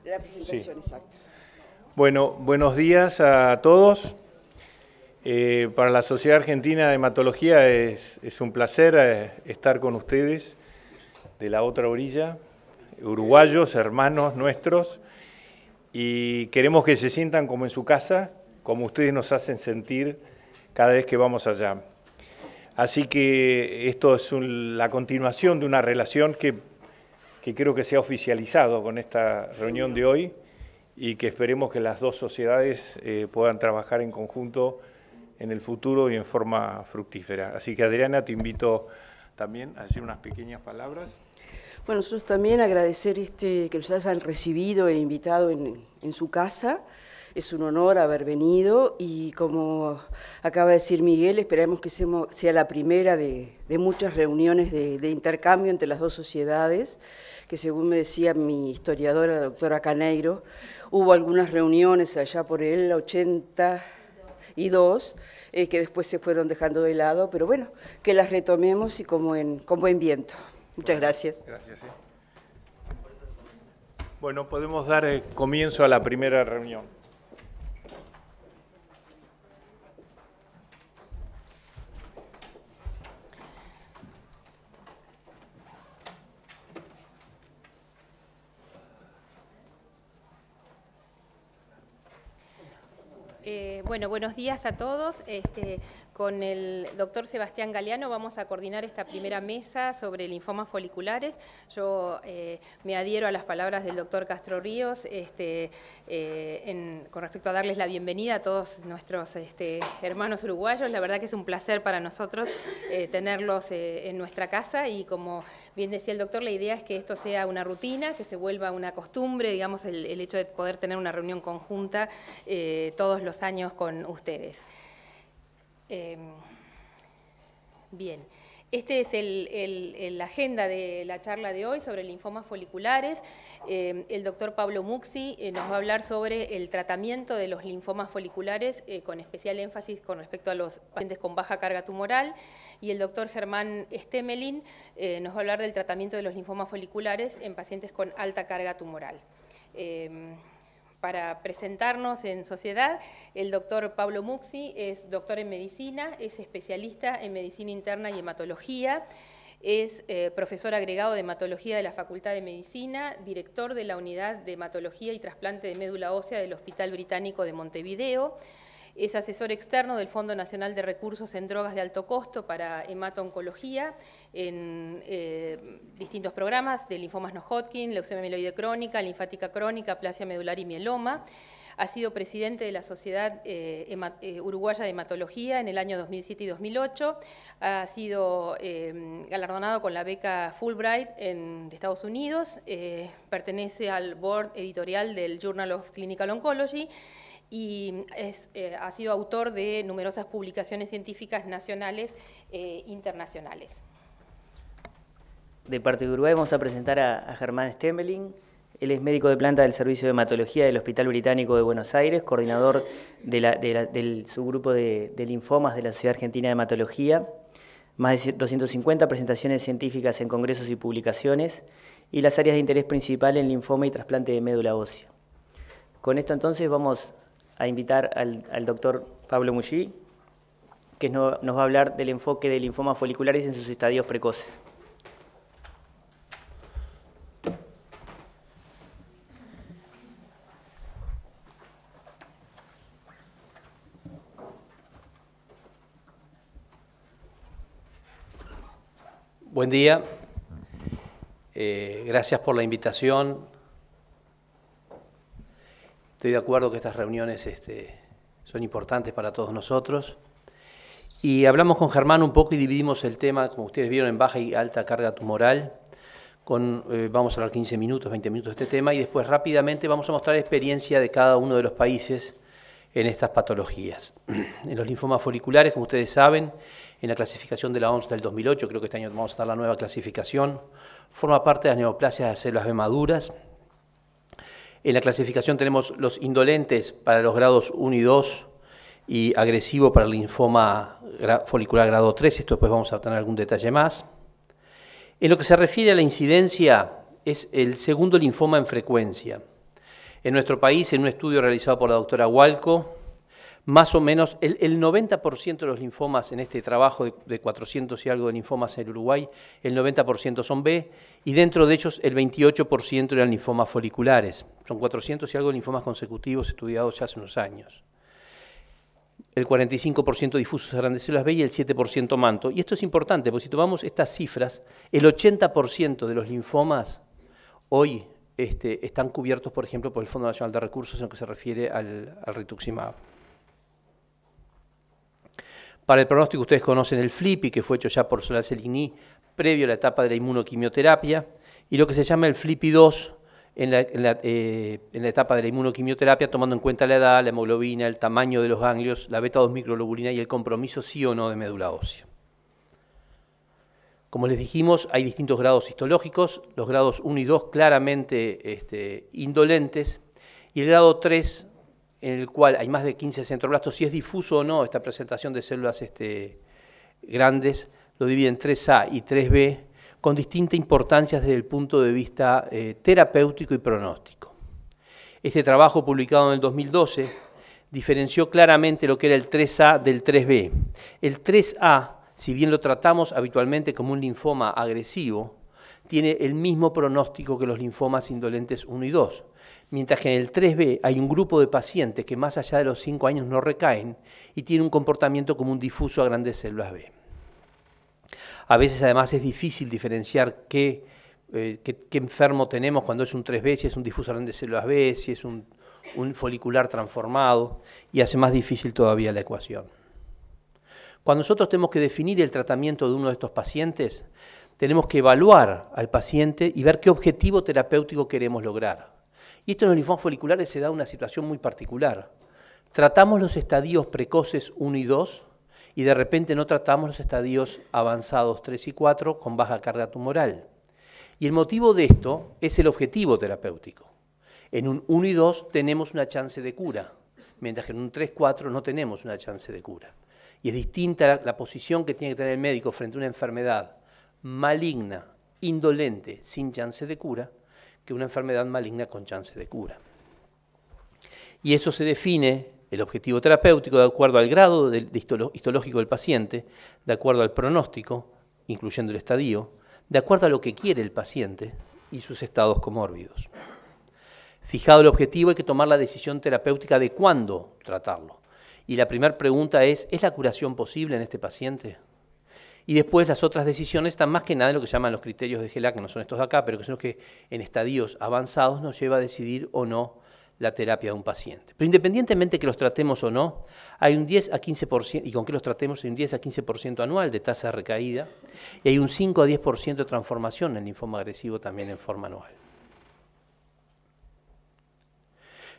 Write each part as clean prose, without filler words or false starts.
La presentación, sí. Exacto. Bueno, buenos días a todos. Para la Sociedad Argentina de Hematología es un placer estar con ustedes de la otra orilla, uruguayos, hermanos nuestros, y queremos que se sientan como en su casa, como ustedes nos hacen sentir cada vez que vamos allá. Así que esto es la continuación de una relación que creo que se ha oficializado con esta reunión de hoy y que esperemos que las dos sociedades puedan trabajar en conjunto en el futuro y en forma fructífera. Así que, Adriana, te invito también a decir unas pequeñas palabras. Bueno, nosotros también agradecer que nos hayan recibido e invitado en su casa. Es un honor haber venido y, como acaba de decir Miguel, esperamos que sea la primera de muchas reuniones de intercambio entre las dos sociedades, que según me decía mi historiadora, la doctora Caneiro, hubo algunas reuniones allá por el 82, que después se fueron dejando de lado, pero bueno, que las retomemos y con buen viento. Muchas gracias. Gracias. Bueno, podemos dar comienzo a la primera reunión. Bueno, buenos días a todos. Con el doctor Sebastián Galeano vamos a coordinar esta primera mesa sobre linfomas foliculares. Yo me adhiero a las palabras del doctor Castro Ríos con respecto a darles la bienvenida a todos nuestros hermanos uruguayos. La verdad que es un placer para nosotros tenerlos en nuestra casa y, como bien decía el doctor, la idea es que esto sea una rutina, que se vuelva una costumbre, digamos, el hecho de poder tener una reunión conjunta todos los años con ustedes. Bien, este es la agenda de la charla de hoy sobre linfomas foliculares. El doctor Pablo Muxi nos va a hablar sobre el tratamiento de los linfomas foliculares, con especial énfasis con respecto a los pacientes con baja carga tumoral, y el doctor Germán Stemelin nos va a hablar del tratamiento de los linfomas foliculares en pacientes con alta carga tumoral. Para presentarnos en sociedad, el doctor Pablo Muxi es doctor en medicina, es especialista en medicina interna y hematología, es profesor agregado de hematología de la Facultad de Medicina, director de la Unidad de Hematología y Trasplante de Médula Ósea del Hospital Británico de Montevideo, es asesor externo del Fondo Nacional de Recursos en Drogas de Alto Costo para hemato-oncología en distintos programas de linfomas no-Hodgkin, leucemia mieloide crónica, linfática crónica, aplasia medular y mieloma. Ha sido presidente de la Sociedad Uruguaya de Hematología en el año 2007 y 2008. Ha sido galardonado con la beca Fulbright de Estados Unidos. Pertenece al board editorial del Journal of Clinical Oncology y ha sido autor de numerosas publicaciones científicas nacionales e internacionales. De parte de Uruguay vamos a presentar a Germán Stemelin. Él es médico de planta del Servicio de Hematología del Hospital Británico de Buenos Aires, coordinador del subgrupo de linfomas de la Sociedad Argentina de Hematología, más de 250 presentaciones científicas en congresos y publicaciones, y las áreas de interés principal en linfoma y trasplante de médula ósea. Con esto entonces vamos a invitar al doctor Pablo Muxi, que nos va a hablar del enfoque de linfomas foliculares en sus estadios precoces. Buen día, gracias por la invitación. Estoy de acuerdo que estas reuniones son importantes para todos nosotros. Y hablamos con Germán un poco y dividimos el tema, como ustedes vieron, en baja y alta carga tumoral. Vamos a hablar 15 minutos, 20 minutos de este tema y después rápidamente vamos a mostrar la experiencia de cada uno de los países en estas patologías. En los linfomas foliculares, como ustedes saben, en la clasificación de la OMS del 2008, creo que este año vamos a dar la nueva clasificación, forma parte de las neoplasias de células B maduras. En la clasificación tenemos los indolentes para los grados 1 y 2 y agresivo para el linfoma folicular grado 3, esto después vamos a tener algún detalle más. En lo que se refiere a la incidencia, es el segundo linfoma en frecuencia. En nuestro país, en un estudio realizado por la doctora Hualco, más o menos el 90% de los linfomas en este trabajo de 400 y algo de linfomas en Uruguay, el 90% son B, y dentro de ellos el 28% eran linfomas foliculares. Son 400 y algo de linfomas consecutivos estudiados ya hace unos años. El 45% difusos de grandes células B y el 7% manto. Y esto es importante, porque si tomamos estas cifras, el 80% de los linfomas hoy están cubiertos, por ejemplo, por el Fondo Nacional de Recursos en lo que se refiere al rituximab. Para el pronóstico ustedes conocen el FLIPI, que fue hecho ya por Solal Seligny previo a la etapa de la inmunoquimioterapia, y lo que se llama el FLIPI-2 en la etapa de la inmunoquimioterapia, tomando en cuenta la edad, la hemoglobina, el tamaño de los ganglios, la beta-2 microglobulina y el compromiso sí o no de médula ósea. Como les dijimos, hay distintos grados histológicos, los grados 1 y 2 claramente indolentes, y el grado 3, en el cual hay más de 15 centroblastos, si es difuso o no esta presentación de células grandes, lo divide en 3A y 3B, con distinta importancia desde el punto de vista terapéutico y pronóstico. Este trabajo, publicado en el 2012, diferenció claramente lo que era el 3A del 3B. El 3A, si bien lo tratamos habitualmente como un linfoma agresivo, tiene el mismo pronóstico que los linfomas indolentes 1 y 2. Mientras que en el 3B hay un grupo de pacientes que más allá de los 5 años no recaen y tienen un comportamiento como un difuso a grandes células B. A veces además es difícil diferenciar qué enfermo tenemos cuando es un 3B, si es un difuso a grandes células B, si es un folicular transformado, y hace más difícil todavía la ecuación. Cuando nosotros tenemos que definir el tratamiento de uno de estos pacientes, tenemos que evaluar al paciente y ver qué objetivo terapéutico queremos lograr. Y esto en los linfomas foliculares se da una situación muy particular. Tratamos los estadios precoces 1 y 2 y de repente no tratamos los estadios avanzados 3 y 4 con baja carga tumoral. Y el motivo de esto es el objetivo terapéutico. En un 1 y 2 tenemos una chance de cura, mientras que en un 3-4 no tenemos una chance de cura. Y es distinta la posición que tiene que tener el médico frente a una enfermedad maligna, indolente, sin chance de cura, que una enfermedad maligna con chance de cura. Y esto se define, el objetivo terapéutico, de acuerdo al grado histológico del paciente, de acuerdo al pronóstico, incluyendo el estadio, de acuerdo a lo que quiere el paciente y sus estados comórbidos. Fijado el objetivo, hay que tomar la decisión terapéutica de cuándo tratarlo. Y la primera pregunta ¿es la curación posible en este paciente? Y después las otras decisiones están más que nada en lo que se llaman los criterios de GELA, que no son estos de acá, pero que son los que en estadios avanzados nos lleva a decidir o no la terapia de un paciente. Pero independientemente que los tratemos o no, hay un 10 a 15%, y con que los tratemos hay un 10 a 15% anual de tasa de recaída, y hay un 5 a 10% de transformación en el linfoma agresivo también en forma anual.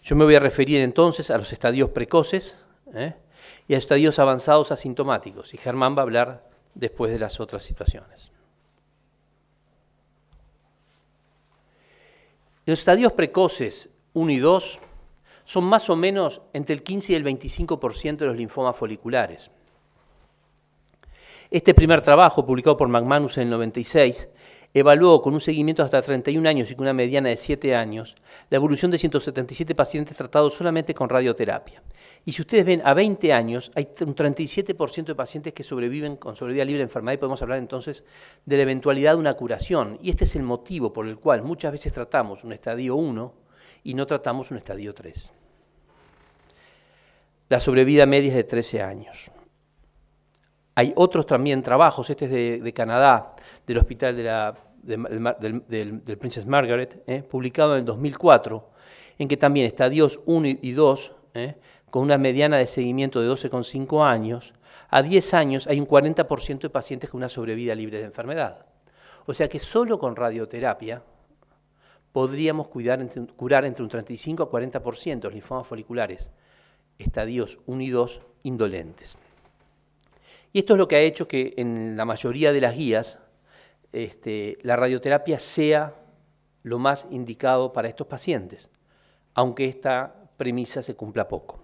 Yo me voy a referir entonces a los estadios precoces y a estadios avanzados asintomáticos, y Germán va a hablar después de las otras situaciones. Los estadios precoces 1 y 2 son más o menos entre el 15 y el 25% de los linfomas foliculares. Este primer trabajo, publicado por McManus en el 96, evaluó con un seguimiento hasta 31 años y con una mediana de 7 años la evolución de 177 pacientes tratados solamente con radioterapia. Y si ustedes ven, a 20 años hay un 37% de pacientes que sobreviven con sobrevida libre de enfermedad, y podemos hablar entonces de la eventualidad de una curación. Y este es el motivo por el cual muchas veces tratamos un estadio 1 y no tratamos un estadio 3. La sobrevida media es de 13 años. Hay otros también trabajos, este es de Canadá, del hospital del Princess Margaret, publicado en el 2004, en que también estadios 1 y 2, con una mediana de seguimiento de 12,5 años, a 10 años hay un 40% de pacientes con una sobrevida libre de enfermedad. O sea que solo con radioterapia podríamos curar entre un 35 a 40% de los linfomas foliculares, estadios 1 y 2 indolentes. Y esto es lo que ha hecho que en la mayoría de las guías la radioterapia sea lo más indicado para estos pacientes, aunque esta premisa se cumpla poco.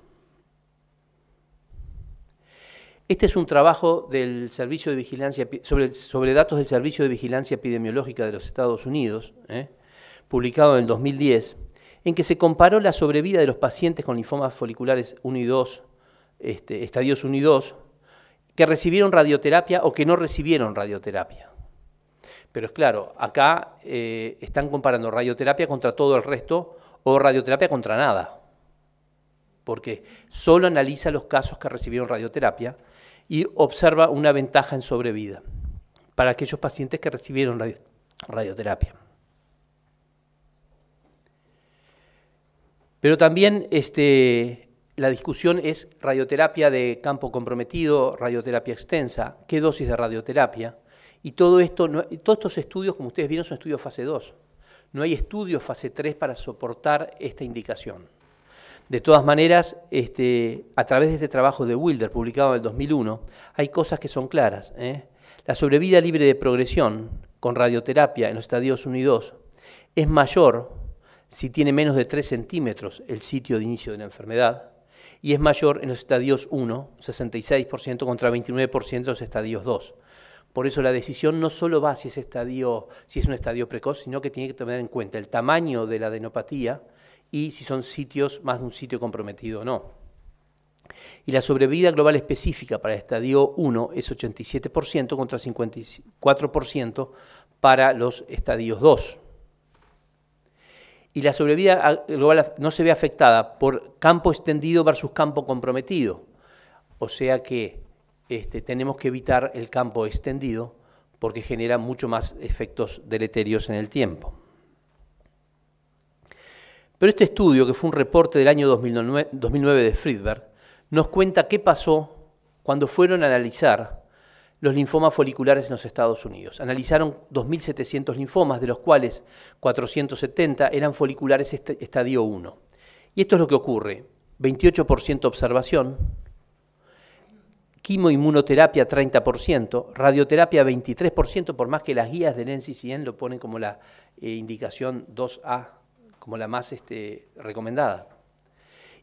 Este es un trabajo del Servicio de Vigilancia, sobre datos del Servicio de Vigilancia Epidemiológica de los Estados Unidos, publicado en el 2010, en que se comparó la sobrevida de los pacientes con linfomas foliculares 1 y 2, estadios 1 y 2, que recibieron radioterapia o que no recibieron radioterapia. Pero es claro, acá están comparando radioterapia contra todo el resto o radioterapia contra nada, porque solo analiza los casos que recibieron radioterapia y observa una ventaja en sobrevida para aquellos pacientes que recibieron radioterapia. Pero también la discusión es radioterapia de campo comprometido, radioterapia extensa, qué dosis de radioterapia. Y todos estos estudios, como ustedes vieron, son estudios fase 2. No hay estudios fase 3 para soportar esta indicación. De todas maneras, a través de este trabajo de Wilder, publicado en el 2001, hay cosas que son claras. La sobrevida libre de progresión con radioterapia en los estadios 1 y 2 es mayor si tiene menos de 3 centímetros el sitio de inicio de la enfermedad, y es mayor en los estadios 1, 66% contra 29% en los estadios 2. Por eso la decisión no solo va si es un estadio precoz, sino que tiene que tener en cuenta el tamaño de la adenopatía y si son más de un sitio comprometido o no. Y la sobrevida global específica para el estadio 1 es 87% contra 54% para los estadios 2. Y la sobrevida global no se ve afectada por campo extendido versus campo comprometido. O sea que tenemos que evitar el campo extendido porque genera mucho más efectos deleterios en el tiempo. Pero este estudio, que fue un reporte del año 2009 de Friedberg, nos cuenta qué pasó cuando fueron a analizar los linfomas foliculares en los Estados Unidos. Analizaron 2.700 linfomas, de los cuales 470 eran foliculares estadio 1. Y esto es lo que ocurre: 28% observación, quimoinmunoterapia 30%, radioterapia 23%, por más que las guías del NCCN lo ponen como la indicación 2A, como la más recomendada.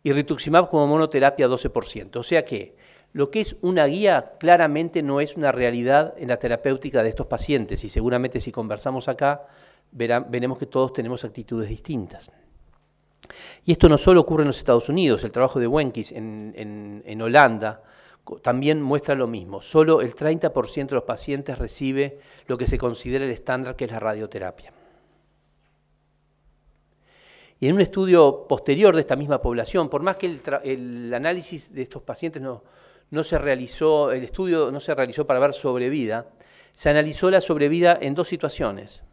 Y rituximab como monoterapia 12%. O sea que lo que es una guía claramente no es una realidad en la terapéutica de estos pacientes, y seguramente si conversamos acá veremos que todos tenemos actitudes distintas. Y esto no solo ocurre en los Estados Unidos, el trabajo de Wenkes en Holanda también muestra lo mismo. Solo el 30% de los pacientes recibe lo que se considera el estándar, que es la radioterapia. Y en un estudio posterior de esta misma población, por más que el análisis de estos pacientes no se realizó, el estudio no se realizó para ver sobrevida, se analizó la sobrevida en dos situaciones,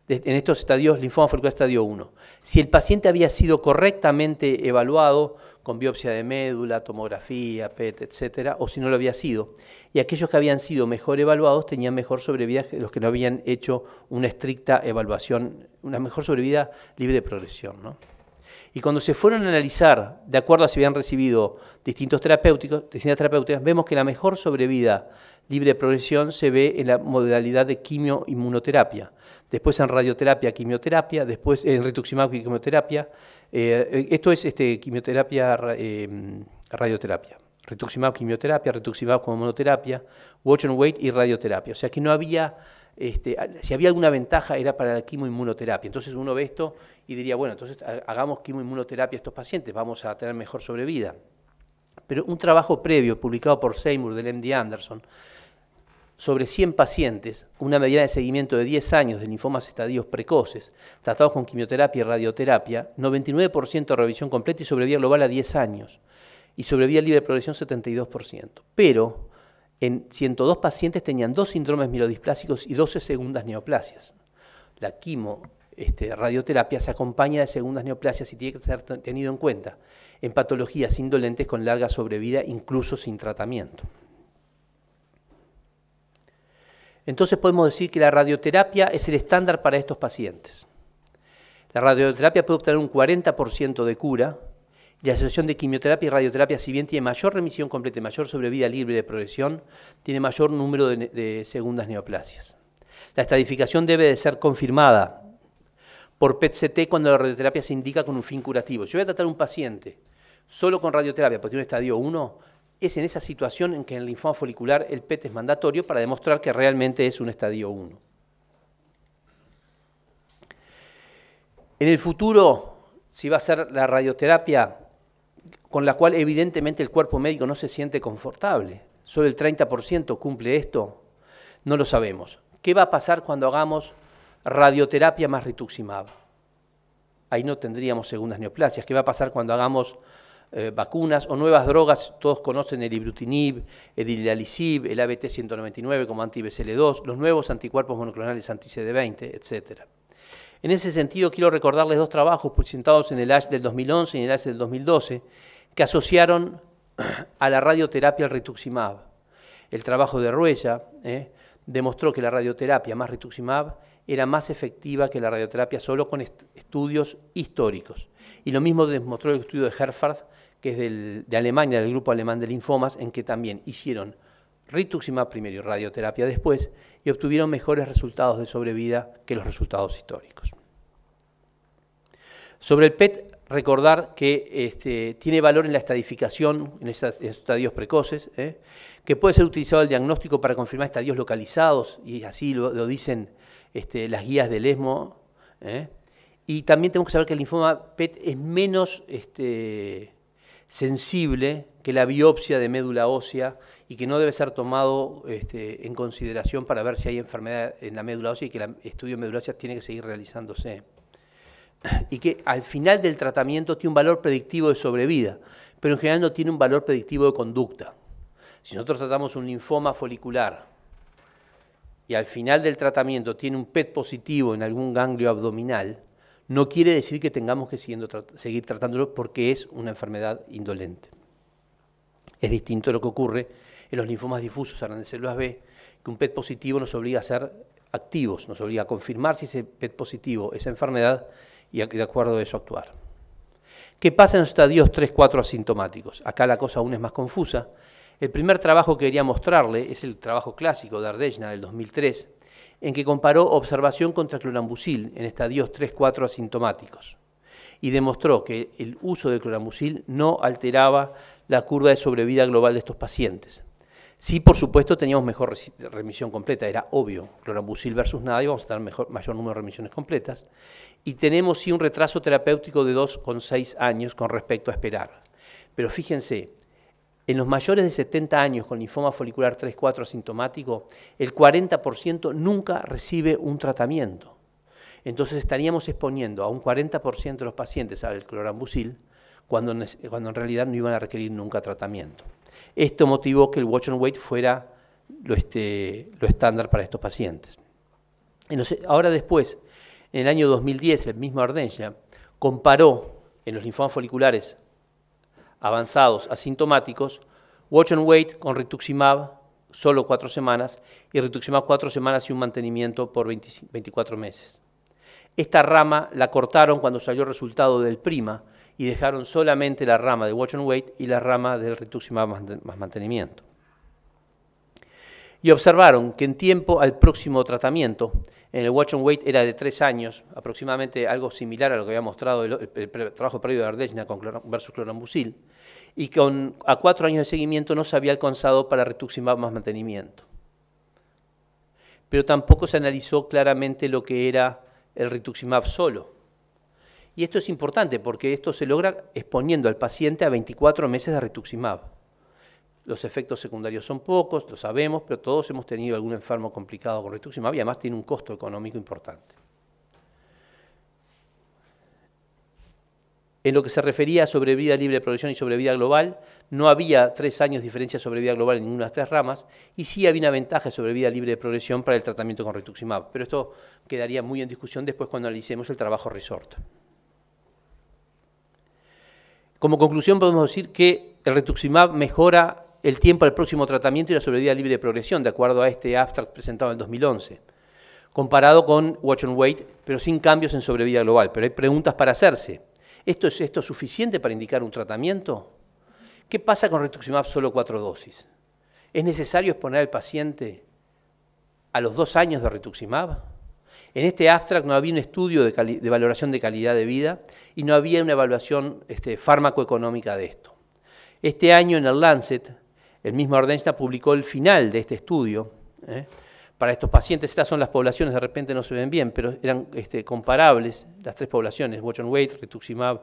en estos estadios, linfoma folicular estadio 1. Si el paciente había sido correctamente evaluado con biopsia de médula, tomografía, PET, etcétera, o si no lo había sido. Y aquellos que habían sido mejor evaluados tenían mejor sobrevida que los que no habían hecho una estricta evaluación, una mejor sobrevida libre de progresión, ¿no? Y cuando se fueron a analizar, de acuerdo a si habían recibido distintas terapéuticas, vemos que la mejor sobrevida libre de progresión se ve en la modalidad de quimioinmunoterapia, después en radioterapia, quimioterapia, después en rituximab y quimioterapia. Esto es quimioterapia, radioterapia. Rituximab, quimioterapia, rituximab como monoterapia, watch and wait y radioterapia. O sea que no había, si había alguna ventaja era para la quimoinmunoterapia. Entonces uno ve esto y diría, bueno, entonces hagamos quimoinmunoterapia a estos pacientes, vamos a tener mejor sobrevida. Pero un trabajo previo publicado por Seymour del MD Anderson sobre 100 pacientes, una mediana de seguimiento de 10 años de linfomas estadios precoces, tratados con quimioterapia y radioterapia, 99% de revisión completa y sobrevida global a 10 años, y sobrevida libre de progresión 72%. Pero en 102 pacientes tenían 2 síndromes mielodisplásicos y 12 segundas neoplasias. La radioterapia se acompaña de segundas neoplasias y tiene que ser tenido en cuenta en patologías indolentes con larga sobrevida, incluso sin tratamiento. Entonces podemos decir que la radioterapia es el estándar para estos pacientes. La radioterapia puede obtener un 40% de cura, y la asociación de quimioterapia y radioterapia, si bien tiene mayor remisión completa y mayor sobrevida libre de progresión, tiene mayor número de segundas neoplasias. La estadificación debe de ser confirmada por PET-CT cuando la radioterapia se indica con un fin curativo. Yo voy a tratar a un paciente solo con radioterapia porque tiene un estadio 1, es en esa situación en que en el linfoma folicular el PET es mandatorio para demostrar que realmente es un estadio 1. En el futuro, si va a ser la radioterapia, con la cual evidentemente el cuerpo médico no se siente confortable, solo el 30% cumple esto, no lo sabemos. ¿Qué va a pasar cuando hagamos radioterapia más rituximab? Ahí no tendríamos segundas neoplasias. ¿Qué va a pasar cuando hagamos vacunas o nuevas drogas? Todos conocen el ibrutinib, el idelalisib, el ABT-199 como anti-BCL2, los nuevos anticuerpos monoclonales anti-CD20, etc. En ese sentido, quiero recordarles dos trabajos presentados en el ASH del 2011 y en el ASH del 2012 que asociaron a la radioterapia al rituximab. El trabajo de Ruella demostró que la radioterapia más rituximab era más efectiva que la radioterapia solo con estudios históricos. Y lo mismo demostró el estudio de Herford, que es de Alemania, del grupo alemán de linfomas, en que también hicieron rituximab primero y radioterapia después, y obtuvieron mejores resultados de sobrevida que los resultados históricos. Sobre el PET, recordar que tiene valor en la estadificación, en estadios precoces, que puede ser utilizado el diagnóstico para confirmar estadios localizados, y así lo dicen las guías del ESMO. Y también tenemos que saber que el linfoma PET es menos sensible que la biopsia de médula ósea y que no debe ser tomado en consideración para ver si hay enfermedad en la médula ósea y que el estudio de médula ósea tiene que seguir realizándose. Y que al final del tratamiento tiene un valor predictivo de sobrevida, pero en general no tiene un valor predictivo de conducta. Si nosotros tratamos un linfoma folicular y al final del tratamiento tiene un PET positivo en algún ganglio abdominal, no quiere decir que tengamos que seguir tratándolo porque es una enfermedad indolente. Es distinto a lo que ocurre en los linfomas difusos de células B, que un PET positivo nos obliga a ser activos, nos obliga a confirmar si ese PET positivo es enfermedad y de acuerdo a eso actuar. ¿Qué pasa en los estadios 3-4 asintomáticos? Acá la cosa aún es más confusa. El primer trabajo que quería mostrarle es el trabajo clásico de Ardeshna del 2003, en que comparó observación contra clorambucil en estadios 3-4 asintomáticos y demostró que el uso de clorambucil no alteraba la curva de sobrevida global de estos pacientes. Sí, por supuesto, teníamos mejor remisión completa, era obvio, clorambucil versus nada, y vamos a tener mayor número de remisiones completas. Y tenemos sí un retraso terapéutico de 2,6 años con respecto a esperar. Pero fíjense, en los mayores de 70 años con linfoma folicular 3-4 asintomático, el 40% nunca recibe un tratamiento. Entonces estaríamos exponiendo a un 40% de los pacientes al clorambucil cuando en realidad no iban a requerir nunca tratamiento. Esto motivó que el watch and wait fuera lo estándar para estos pacientes. Ahora después, en el año 2010, el mismo Ardeshna comparó en los linfomas foliculares avanzados asintomáticos watch and wait con rituximab solo 4 semanas y rituximab 4 semanas y un mantenimiento por 24 meses. Esta rama la cortaron cuando salió el resultado del PRIMA y dejaron solamente la rama de watch and wait y la rama del rituximab más mantenimiento. Y observaron que en tiempo al próximo tratamiento, en el watch and wait era de 3 años, aproximadamente algo similar a lo que había mostrado el trabajo previo de Ardeshna versus clorambucil, y a 4 años de seguimiento no se había alcanzado para rituximab más mantenimiento. Pero tampoco se analizó claramente lo que era el rituximab solo. Y esto es importante porque esto se logra exponiendo al paciente a 24 meses de rituximab. Los efectos secundarios son pocos, lo sabemos, pero todos hemos tenido algún enfermo complicado con rituximab y además tiene un costo económico importante. En lo que se refería a sobrevida libre de progresión y sobrevida global, no había 3 años de diferencia de sobrevida global en ninguna de las 3 ramas, y sí había una ventaja de sobrevida libre de progresión para el tratamiento con rituximab. Pero esto quedaría muy en discusión después cuando analicemos el trabajo RESORT. Como conclusión podemos decir que el rituximab mejora el tiempo al próximo tratamiento y la sobrevida libre de progresión, de acuerdo a este abstract presentado en el 2011, comparado con watch and wait, pero sin cambios en sobrevida global. Pero hay preguntas para hacerse. ¿Esto es suficiente para indicar un tratamiento? ¿Qué pasa con rituximab solo 4 dosis? ¿Es necesario exponer al paciente a los 2 años de rituximab? En este abstract no había un estudio de valoración de calidad de vida y no había una evaluación fármacoeconómica de esto. Este año en el Lancet el mismo Ardenstad publicó el final de este estudio. Para estos pacientes, estas son las poblaciones, de repente no se ven bien, pero eran comparables, las tres poblaciones, watch and wait, rituximab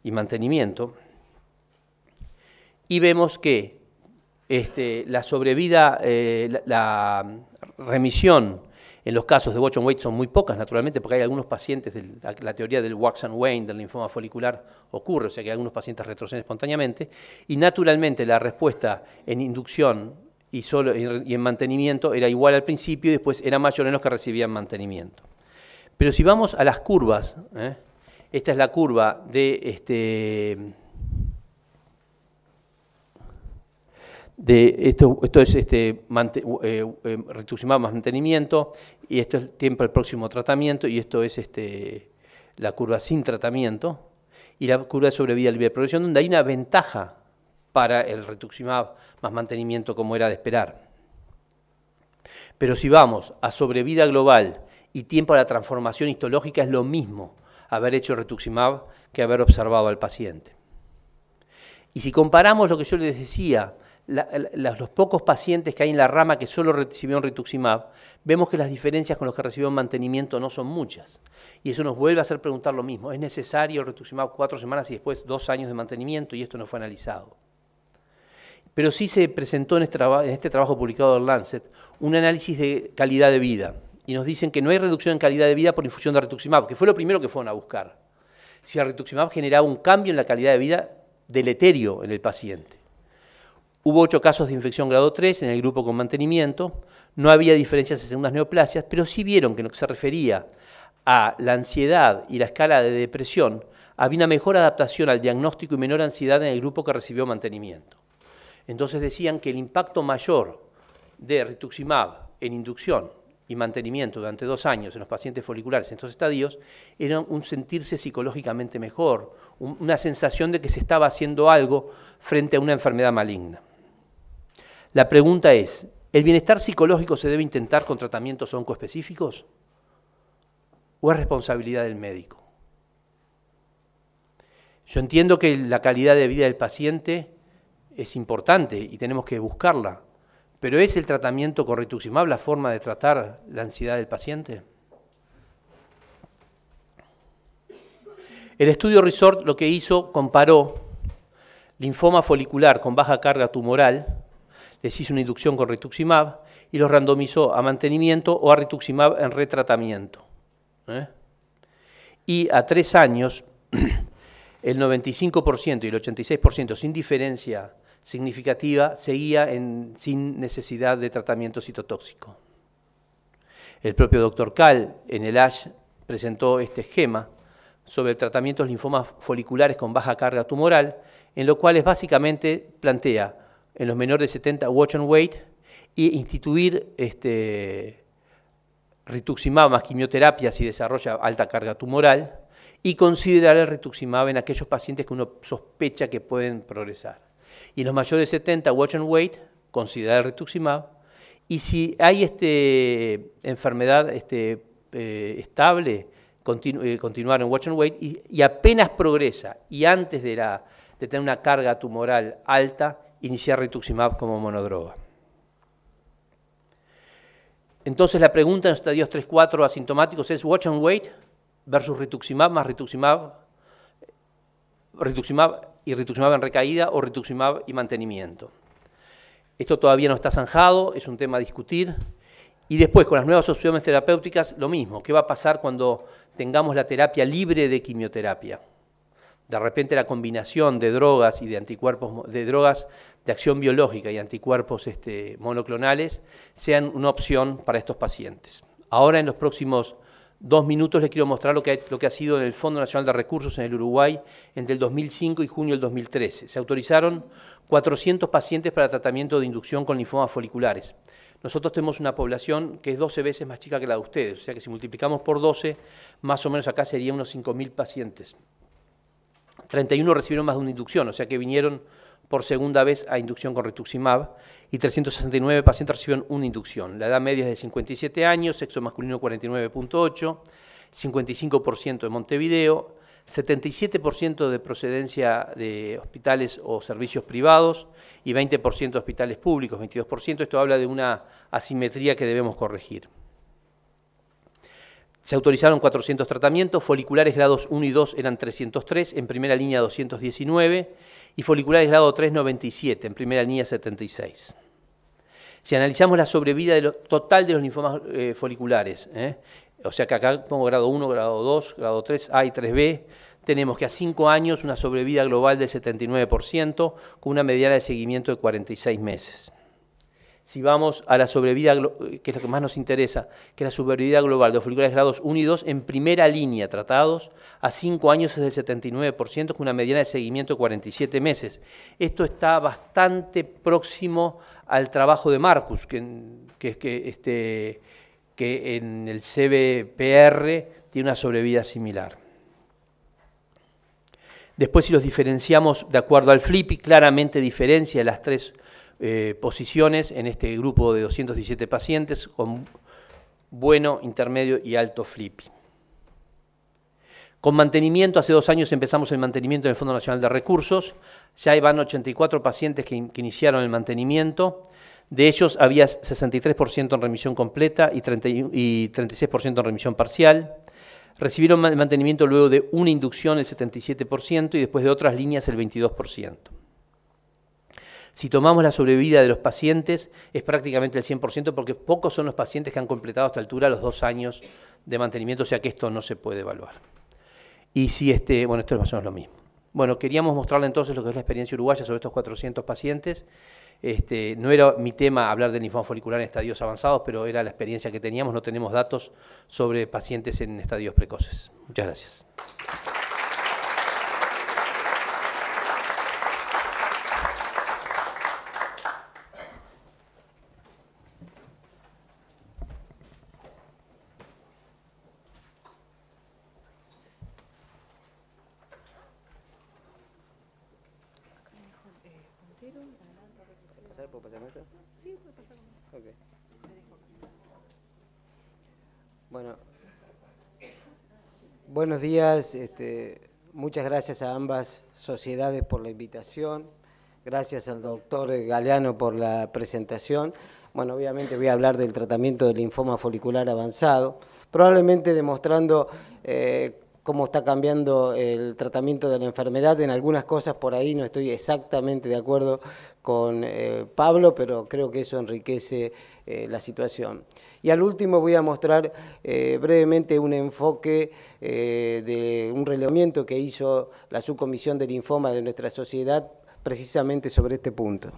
y mantenimiento. Y vemos que la sobrevida, la remisión en los casos de watch and wait son muy pocas, naturalmente, porque hay algunos pacientes, la teoría del wax and wane, del linfoma folicular, ocurre, o sea que algunos pacientes retroceden espontáneamente, y naturalmente la respuesta en inducción y en mantenimiento era igual al principio y después era mayor en los que recibían mantenimiento. Pero si vamos a las curvas, esta es la curva de esto es rituximab más mantenimiento, y esto es el tiempo del próximo tratamiento, y esto es la curva sin tratamiento, y la curva de sobrevida libre de progresión, donde hay una ventaja para el rituximab más mantenimiento, como era de esperar. Pero si vamos a sobrevida global y tiempo a la transformación histológica, es lo mismo haber hecho rituximab que haber observado al paciente. Y si comparamos lo que yo les decía, los pocos pacientes que hay en la rama que solo recibieron rituximab, vemos que las diferencias con los que recibieron mantenimiento no son muchas. Y eso nos vuelve a hacer preguntar lo mismo. ¿Es necesario el rituximab 4 semanas y después 2 años de mantenimiento? Y esto no fue analizado. Pero sí se presentó en este trabajo publicado en Lancet un análisis de calidad de vida. Y nos dicen que no hay reducción en calidad de vida por infusión de rituximab, que fue lo primero que fueron a buscar. Si el rituximab generaba un cambio en la calidad de vida deleterio en el paciente. Hubo 8 casos de infección grado 3 en el grupo con mantenimiento, no había diferencias en segundas neoplasias, pero sí vieron que en lo que se refería a la ansiedad y la escala de depresión, había una mejor adaptación al diagnóstico y menor ansiedad en el grupo que recibió mantenimiento. Entonces decían que el impacto mayor de rituximab en inducción y mantenimiento durante 2 años en los pacientes foliculares en estos estadios era un sentirse psicológicamente mejor, una sensación de que se estaba haciendo algo frente a una enfermedad maligna. La pregunta es, ¿el bienestar psicológico se debe intentar con tratamientos oncoespecíficos? ¿O es responsabilidad del médico? Yo entiendo que la calidad de vida del paciente es importante y tenemos que buscarla, pero ¿es el tratamiento con rituximab la forma de tratar la ansiedad del paciente? El estudio RESORT lo que hizo, comparó linfoma folicular con baja carga tumoral, les hizo una inducción con rituximab y los randomizó a mantenimiento o a rituximab en retratamiento. Y a 3 años, el 95% y el 86% sin diferencia significativa seguía sin necesidad de tratamiento citotóxico. El propio doctor Kahl en el ASH presentó este esquema sobre el tratamiento de linfomas foliculares con baja carga tumoral, en lo cual básicamente plantea en los menores de 70 watch and wait y instituir rituximab más quimioterapia si desarrolla alta carga tumoral y considerar el rituximab en aquellos pacientes que uno sospecha que pueden progresar. Y en los mayores de 70 watch and wait, considerar el rituximab, y si hay enfermedad estable, continuar en watch and wait, y apenas progresa, y antes de tener una carga tumoral alta, iniciar rituximab como monodroga. Entonces la pregunta en los estadios 3-4 asintomáticos es watch and wait versus rituximab más rituximab y rituximab en recaída o rituximab y mantenimiento. Esto todavía no está zanjado, es un tema a discutir. Y después, con las nuevas opciones terapéuticas, lo mismo. ¿Qué va a pasar cuando tengamos la terapia libre de quimioterapia? De repente la combinación de drogas y de anticuerpos, de drogas de acción biológica y anticuerpos monoclonales sean una opción para estos pacientes. Ahora, en los próximos 2 minutos, les quiero mostrar lo que ha sido en el Fondo Nacional de Recursos en el Uruguay entre el 2005 y junio del 2013. Se autorizaron 400 pacientes para tratamiento de inducción con linfomas foliculares. Nosotros tenemos una población que es 12 veces más chica que la de ustedes, o sea que si multiplicamos por 12, más o menos acá serían unos 5.000 pacientes. 31 recibieron más de una inducción, o sea que vinieron por segunda vez a inducción con rituximab, y 369 pacientes recibieron una inducción. La edad media es de 57 años, sexo masculino 49.8, 55% de Montevideo, 77% de procedencia de hospitales o servicios privados y 20% de hospitales públicos, 22%. Esto habla de una asimetría que debemos corregir. Se autorizaron 400 tratamientos, foliculares grados 1 y 2 eran 303, en primera línea 219 y foliculares grado 3, 97, en primera línea 76. Si analizamos la sobrevida total de los linfomas foliculares, o sea que acá pongo grado 1, grado 2, grado 3A y 3B, tenemos que a 5 años una sobrevida global del 79%, con una mediana de seguimiento de 46 meses. Si vamos a la sobrevida, que es lo que más nos interesa, que es la sobrevida global de foliculares grados 1 y 2 en primera línea tratados, a 5 años es del 79%, con una mediana de seguimiento de 47 meses. Esto está bastante próximo al trabajo de Marcus, que en el CBPR tiene una sobrevida similar. Después, si los diferenciamos de acuerdo al FLIPI, claramente diferencia las tres posiciones en este grupo de 217 pacientes con bueno, intermedio y alto FLIPI. Con mantenimiento, hace 2 años empezamos el mantenimiento en el Fondo Nacional de Recursos, ya van 84 pacientes que iniciaron el mantenimiento, de ellos había 63% en remisión completa y 36% en remisión parcial. Recibieron el mantenimiento luego de una inducción el 77% y después de otras líneas el 22%. Si tomamos la sobrevida de los pacientes es prácticamente el 100% porque pocos son los pacientes que han completado a esta altura los 2 años de mantenimiento, o sea que esto no se puede evaluar. Y si bueno, esto es más o menos lo mismo. Bueno, queríamos mostrarle entonces lo que es la experiencia uruguaya sobre estos 400 pacientes. No era mi tema hablar del linfoma folicular en estadios avanzados, pero era la experiencia que teníamos. No tenemos datos sobre pacientes en estadios precoces. Muchas gracias. ¿Puedo pasar esto? Sí, puedo pasar. Okay. Bueno, buenos días. Muchas gracias a ambas sociedades por la invitación. Gracias al doctor Galeano por la presentación. Bueno, obviamente voy a hablar del tratamiento del linfoma folicular avanzado, probablemente demostrando cómo está cambiando el tratamiento de la enfermedad. En algunas cosas por ahí no estoy exactamente de acuerdo con Pablo, pero creo que eso enriquece la situación. Y al último voy a mostrar brevemente un enfoque de un relevamiento que hizo la subcomisión de linfoma de nuestra sociedad precisamente sobre este punto.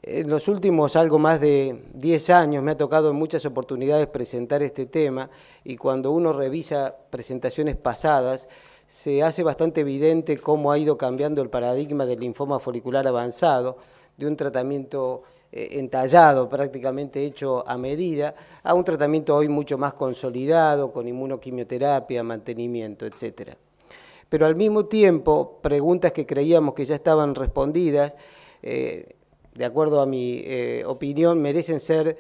En los últimos algo más de 10 años me ha tocado en muchas oportunidades presentar este tema y cuando uno revisa presentaciones pasadas se hace bastante evidente cómo ha ido cambiando el paradigma del linfoma folicular avanzado, de un tratamiento entallado, prácticamente hecho a medida, a un tratamiento hoy mucho más consolidado, con inmunoquimioterapia, mantenimiento, etc. Pero al mismo tiempo, preguntas que creíamos que ya estaban respondidas, de acuerdo a mi opinión, merecen ser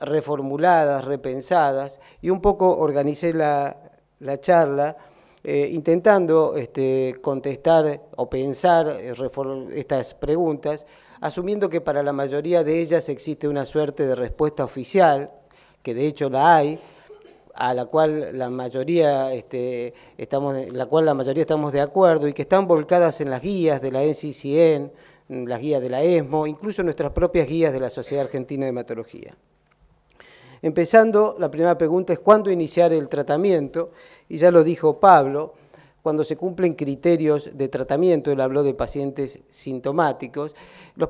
reformuladas, repensadas, y un poco organicé la charla intentando contestar o pensar estas preguntas, asumiendo que para la mayoría de ellas existe una suerte de respuesta oficial, que de hecho la hay, a la cual la mayoría estamos de acuerdo y que están volcadas en las guías de la NCCN, las guías de la ESMO, incluso nuestras propias guías de la Sociedad Argentina de Hematología. Empezando, la primera pregunta es ¿cuándo iniciar el tratamiento? Y ya lo dijo Pablo, cuando se cumplen criterios de tratamiento. Él habló de pacientes sintomáticos. Los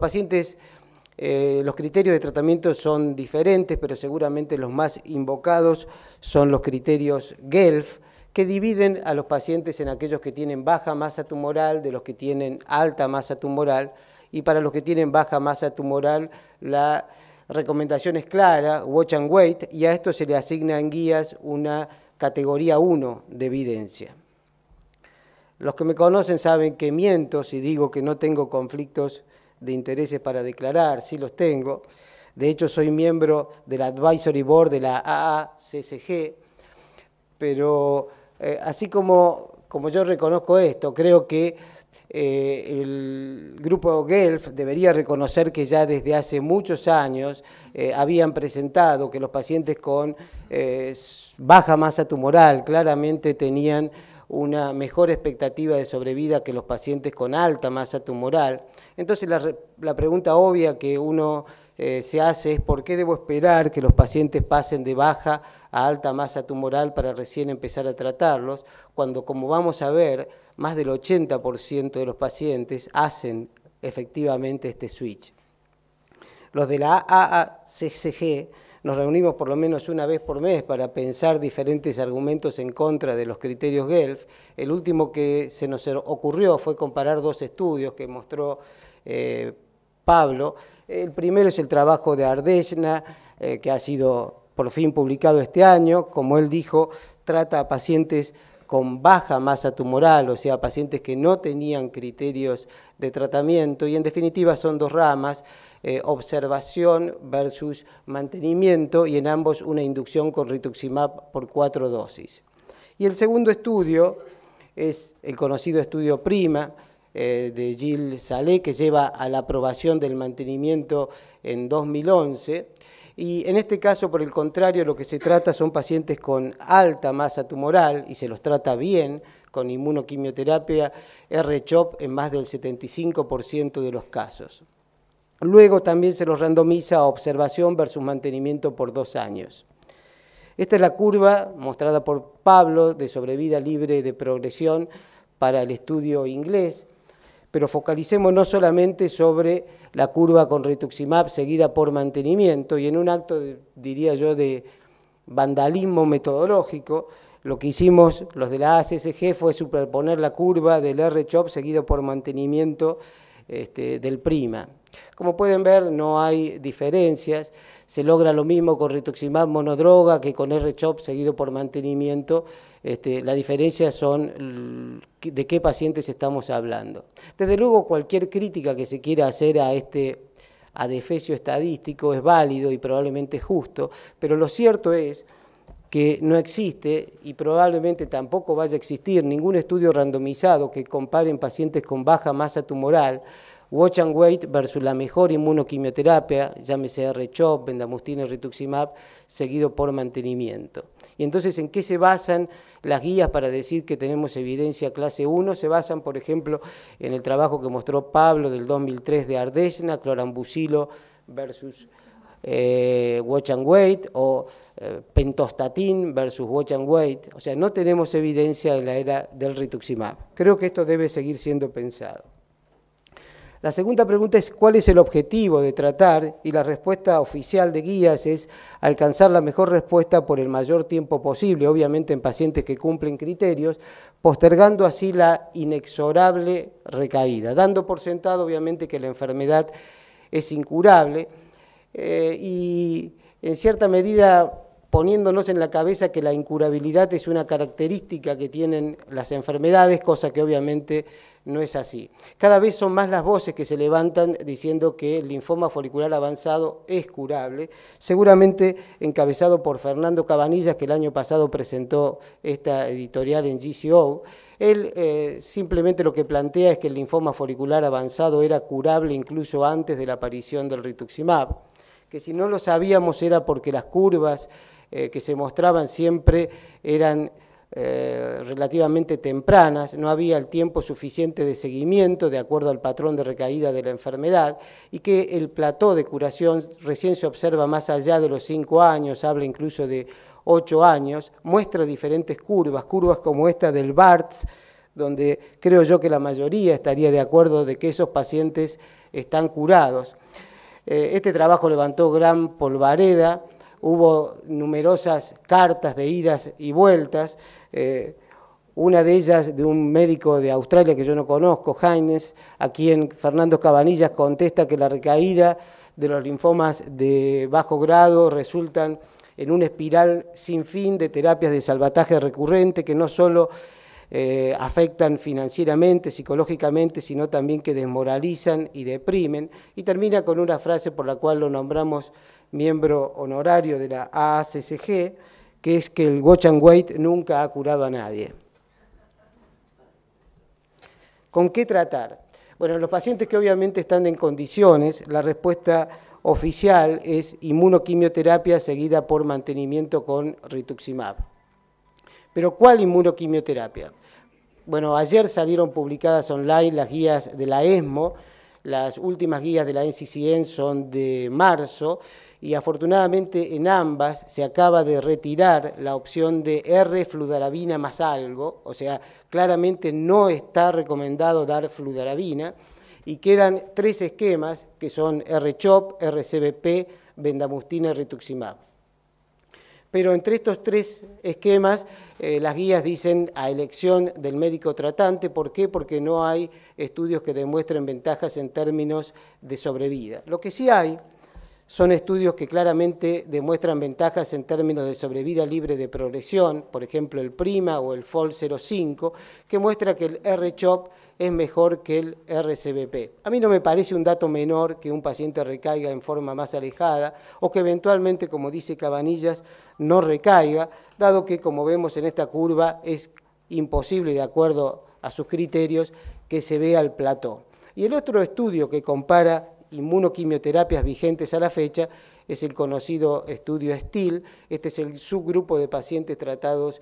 criterios de tratamiento son diferentes, pero seguramente los más invocados son los criterios Guelph, que dividen a los pacientes en aquellos que tienen baja masa tumoral, de los que tienen alta masa tumoral, y para los que tienen baja masa tumoral la recomendación es clara, watch and wait, y a esto se le asigna en guías una categoría 1 de evidencia. Los que me conocen saben que miento si digo que no tengo conflictos de intereses para declarar, sí los tengo. De hecho, soy miembro del Advisory Board de la AACSG, pero así como yo reconozco esto, creo que el grupo Guelph debería reconocer que ya desde hace muchos años habían presentado que los pacientes con baja masa tumoral claramente tenían una mejor expectativa de sobrevida que los pacientes con alta masa tumoral. Entonces la pregunta obvia que uno se hace es ¿por qué debo esperar que los pacientes pasen de baja a alta masa tumoral para recién empezar a tratarlos, cuando, como vamos a ver, más del 80% de los pacientes hacen efectivamente este switch? Los de la AACSG nos reunimos por lo menos una vez por mes para pensar diferentes argumentos en contra de los criterios Guelph. El último que se nos ocurrió fue comparar dos estudios que mostró Pablo. El primero es el trabajo de Ardeshna, que ha sido por fin publicado este año. Como él dijo, trata a pacientes con baja masa tumoral, o sea, pacientes que no tenían criterios de tratamiento, y en definitiva son dos ramas, observación versus mantenimiento, y en ambos una inducción con rituximab por 4 dosis. Y el segundo estudio es el conocido estudio PRIMA, de Gilles Salé, que lleva a la aprobación del mantenimiento en 2011, y en este caso, por el contrario, lo que se trata son pacientes con alta masa tumoral, y se los trata bien, con inmunoquimioterapia R-CHOP en más del 75% de los casos. Luego también se los randomiza a observación versus mantenimiento por 2 años. Esta es la curva mostrada por Pablo de sobrevida libre de progresión para el estudio inglés, pero focalicemos no solamente sobre la curva con rituximab seguida por mantenimiento, y en un acto, diría yo, de vandalismo metodológico, lo que hicimos los de la AACSG fue superponer la curva del R-CHOP seguido por mantenimiento del PRIMA. Como pueden ver, no hay diferencias, se logra lo mismo con rituximab monodroga que con R-CHOP seguido por mantenimiento. La diferencia son de qué pacientes estamos hablando. Desde luego, cualquier crítica que se quiera hacer a este adefesio estadístico es válido y probablemente justo, pero lo cierto es que no existe y probablemente tampoco vaya a existir ningún estudio randomizado que compare en pacientes con baja masa tumoral watch and wait versus la mejor inmunoquimioterapia, llámese R-CHOP, bendamustine y rituximab, seguido por mantenimiento. Y entonces, ¿en qué se basan las guías para decir que tenemos evidencia clase 1? Se basan, por ejemplo, en el trabajo que mostró Pablo del 2003 de Ardeshna, clorambucilo versus watch and wait, o pentostatin versus watch and wait. O sea, no tenemos evidencia en la era del rituximab. Creo que esto debe seguir siendo pensado. La segunda pregunta es ¿cuál es el objetivo de tratar? Y la respuesta oficial de guías es alcanzar la mejor respuesta por el mayor tiempo posible, obviamente en pacientes que cumplen criterios, postergando así la inexorable recaída, dando por sentado obviamente que la enfermedad es incurable y en cierta medida poniéndonos en la cabeza que la incurabilidad es una característica que tienen las enfermedades, cosa que obviamente no es así. Cada vez son más las voces que se levantan diciendo que el linfoma folicular avanzado es curable, seguramente encabezado por Fernando Cabanillas, que el año pasado presentó esta editorial en JCO. Él simplemente lo que plantea es que el linfoma folicular avanzado era curable incluso antes de la aparición del rituximab, que si no lo sabíamos era porque las curvas que se mostraban siempre eran relativamente tempranas, no había el tiempo suficiente de seguimiento de acuerdo al patrón de recaída de la enfermedad, y que el plató de curación recién se observa más allá de los 5 años, habla incluso de 8 años, muestra diferentes curvas como esta del Bartz, donde creo yo que la mayoría estaría de acuerdo de que esos pacientes están curados. Este trabajo levantó gran polvareda, hubo numerosas cartas de idas y vueltas, una de ellas de un médico de Australia que yo no conozco, Haynes, a quien Fernando Cabanillas contesta que la recaída de los linfomas de bajo grado resultan en una espiral sin fin de terapias de salvataje recurrente que no solo afectan financieramente, psicológicamente, sino también que desmoralizan y deprimen. Y termina con una frase por la cual lo nombramos miembro honorario de la AACCG, que es que el watch and wait nunca ha curado a nadie. ¿Con qué tratar? Bueno, los pacientes que obviamente están en condiciones, la respuesta oficial es inmunoquimioterapia seguida por mantenimiento con rituximab. ¿Pero cuál inmunoquimioterapia? Bueno, ayer salieron publicadas online las guías de la ESMO, las últimas guías de la NCCN son de marzo, y afortunadamente en ambas se acaba de retirar la opción de R-fludarabina más algo, o sea, claramente no está recomendado dar fludarabina, y quedan 3 esquemas que son R-CHOP, RCBP, bendamustina y rituximab. Pero entre estos 3 esquemas, las guías dicen a elección del médico tratante. ¿Por qué? Porque no hay estudios que demuestren ventajas en términos de sobrevida. Lo que sí hay son estudios que claramente demuestran ventajas en términos de sobrevida libre de progresión, por ejemplo el PRIMA o el FOL05, que muestra que el R-CHOP es mejor que el RCBP. A mí no me parece un dato menor que un paciente recaiga en forma más alejada o que eventualmente, como dice Cabanillas, no recaiga, dado que, como vemos en esta curva, es imposible, de acuerdo a sus criterios, que se vea el plató. Y el otro estudio que compara inmunoquimioterapias vigentes a la fecha es el conocido estudio STIL. Este es el subgrupo de pacientes tratados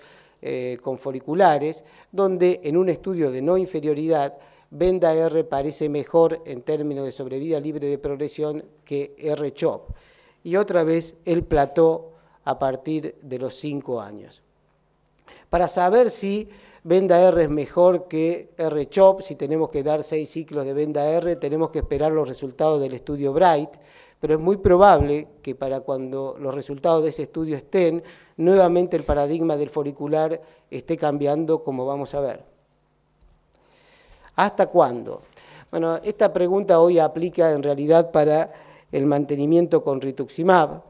con foliculares, donde en un estudio de no inferioridad, Venda-R parece mejor en términos de sobrevida libre de progresión que R-CHOP. Y otra vez el plató a partir de los 5 años. Para saber si Venda-R es mejor que R-CHOP, si tenemos que dar 6 ciclos de Venda-R, tenemos que esperar los resultados del estudio BRIGHT, pero es muy probable que para cuando los resultados de ese estudio estén, nuevamente el paradigma del folicular esté cambiando, como vamos a ver. ¿Hasta cuándo? Bueno, esta pregunta hoy aplica en realidad para el mantenimiento con rituximab,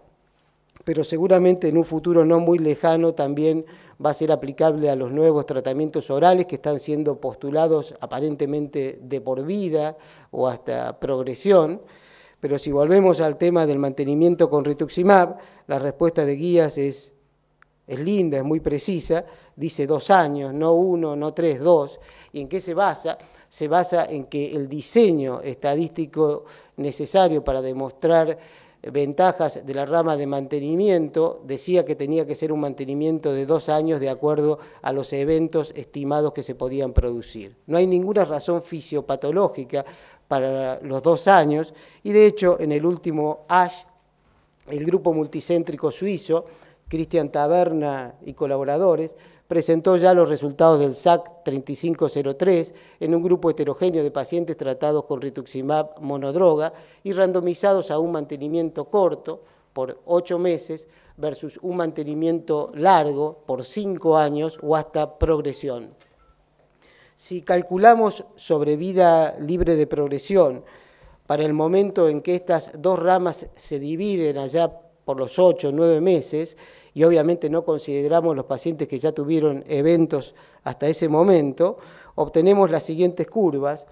pero seguramente en un futuro no muy lejano también va a ser aplicable a los nuevos tratamientos orales que están siendo postulados aparentemente de por vida o hasta progresión. Pero si volvemos al tema del mantenimiento con rituximab, la respuesta de guías es linda, es muy precisa, dice 2 años, no 1, no 3, 2. ¿Y en qué se basa? Se basa en que el diseño estadístico necesario para demostrar ventajas de la rama de mantenimiento decía que tenía que ser un mantenimiento de 2 años de acuerdo a los eventos estimados que se podían producir. No hay ninguna razón fisiopatológica para los 2 años y de hecho en el último ASH, el grupo multicéntrico suizo, Cristian Taberna y colaboradores, presentó ya los resultados del SAC 3503 en un grupo heterogéneo de pacientes tratados con rituximab monodroga y randomizados a un mantenimiento corto por 8 meses versus un mantenimiento largo por 5 años o hasta progresión. Si calculamos sobrevida libre de progresión para el momento en que estas 2 ramas se dividen allá por los 8 o 9 meses, y obviamente no consideramos los pacientes que ya tuvieron eventos hasta ese momento, obtenemos las siguientes curvas.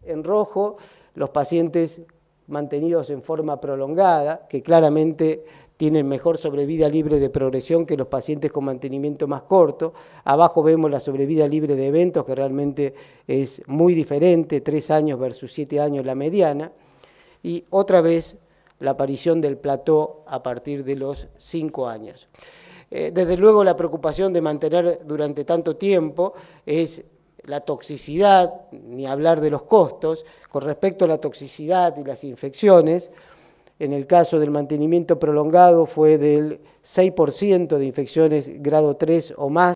En rojo, los pacientes mantenidos en forma prolongada, que claramente tienen mejor sobrevida libre de progresión que los pacientes con mantenimiento más corto. Abajo vemos la sobrevida libre de eventos, que realmente es muy diferente, 3 años versus 7 años la mediana. Y otra vez, la aparición del plató a partir de los 5 años. Desde luego la preocupación de mantener durante tanto tiempo es la toxicidad, ni hablar de los costos. Con respecto a la toxicidad y las infecciones, en el caso del mantenimiento prolongado fue del 6% de infecciones grado 3 o más.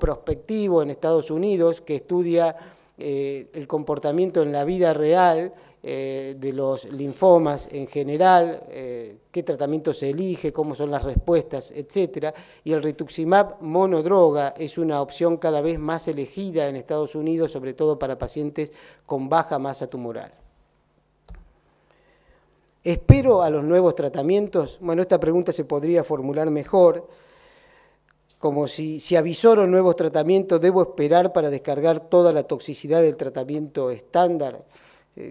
Prospectivo en Estados Unidos que estudia el comportamiento en la vida real de los linfomas en general, qué tratamiento se elige, cómo son las respuestas, etc. Y el rituximab monodroga es una opción cada vez más elegida en Estados Unidos, sobre todo para pacientes con baja masa tumoral. ¿Espero a los nuevos tratamientos? Bueno, esta pregunta se podría formular mejor. como si avisoro nuevos tratamientos, debo esperar para descargar toda la toxicidad del tratamiento estándar.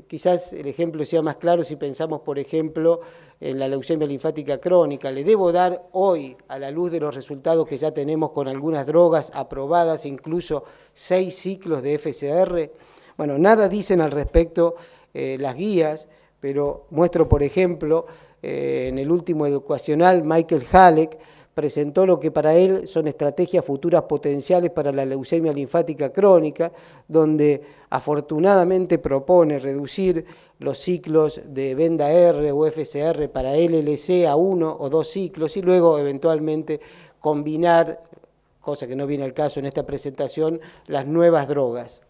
Quizás el ejemplo sea más claro si pensamos, por ejemplo, en la leucemia linfática crónica. ¿Le debo dar hoy, a la luz de los resultados que ya tenemos con algunas drogas aprobadas, incluso 6 ciclos de FCR? Bueno, nada dicen al respecto las guías, pero muestro, por ejemplo, en el último educacional, Michael Halleck presentó lo que para él son estrategias futuras potenciales para la leucemia linfática crónica, donde afortunadamente propone reducir los ciclos de Venda R o FCR para LLC a 1 o 2 ciclos y luego eventualmente combinar, cosa que no viene al caso en esta presentación, las nuevas drogas.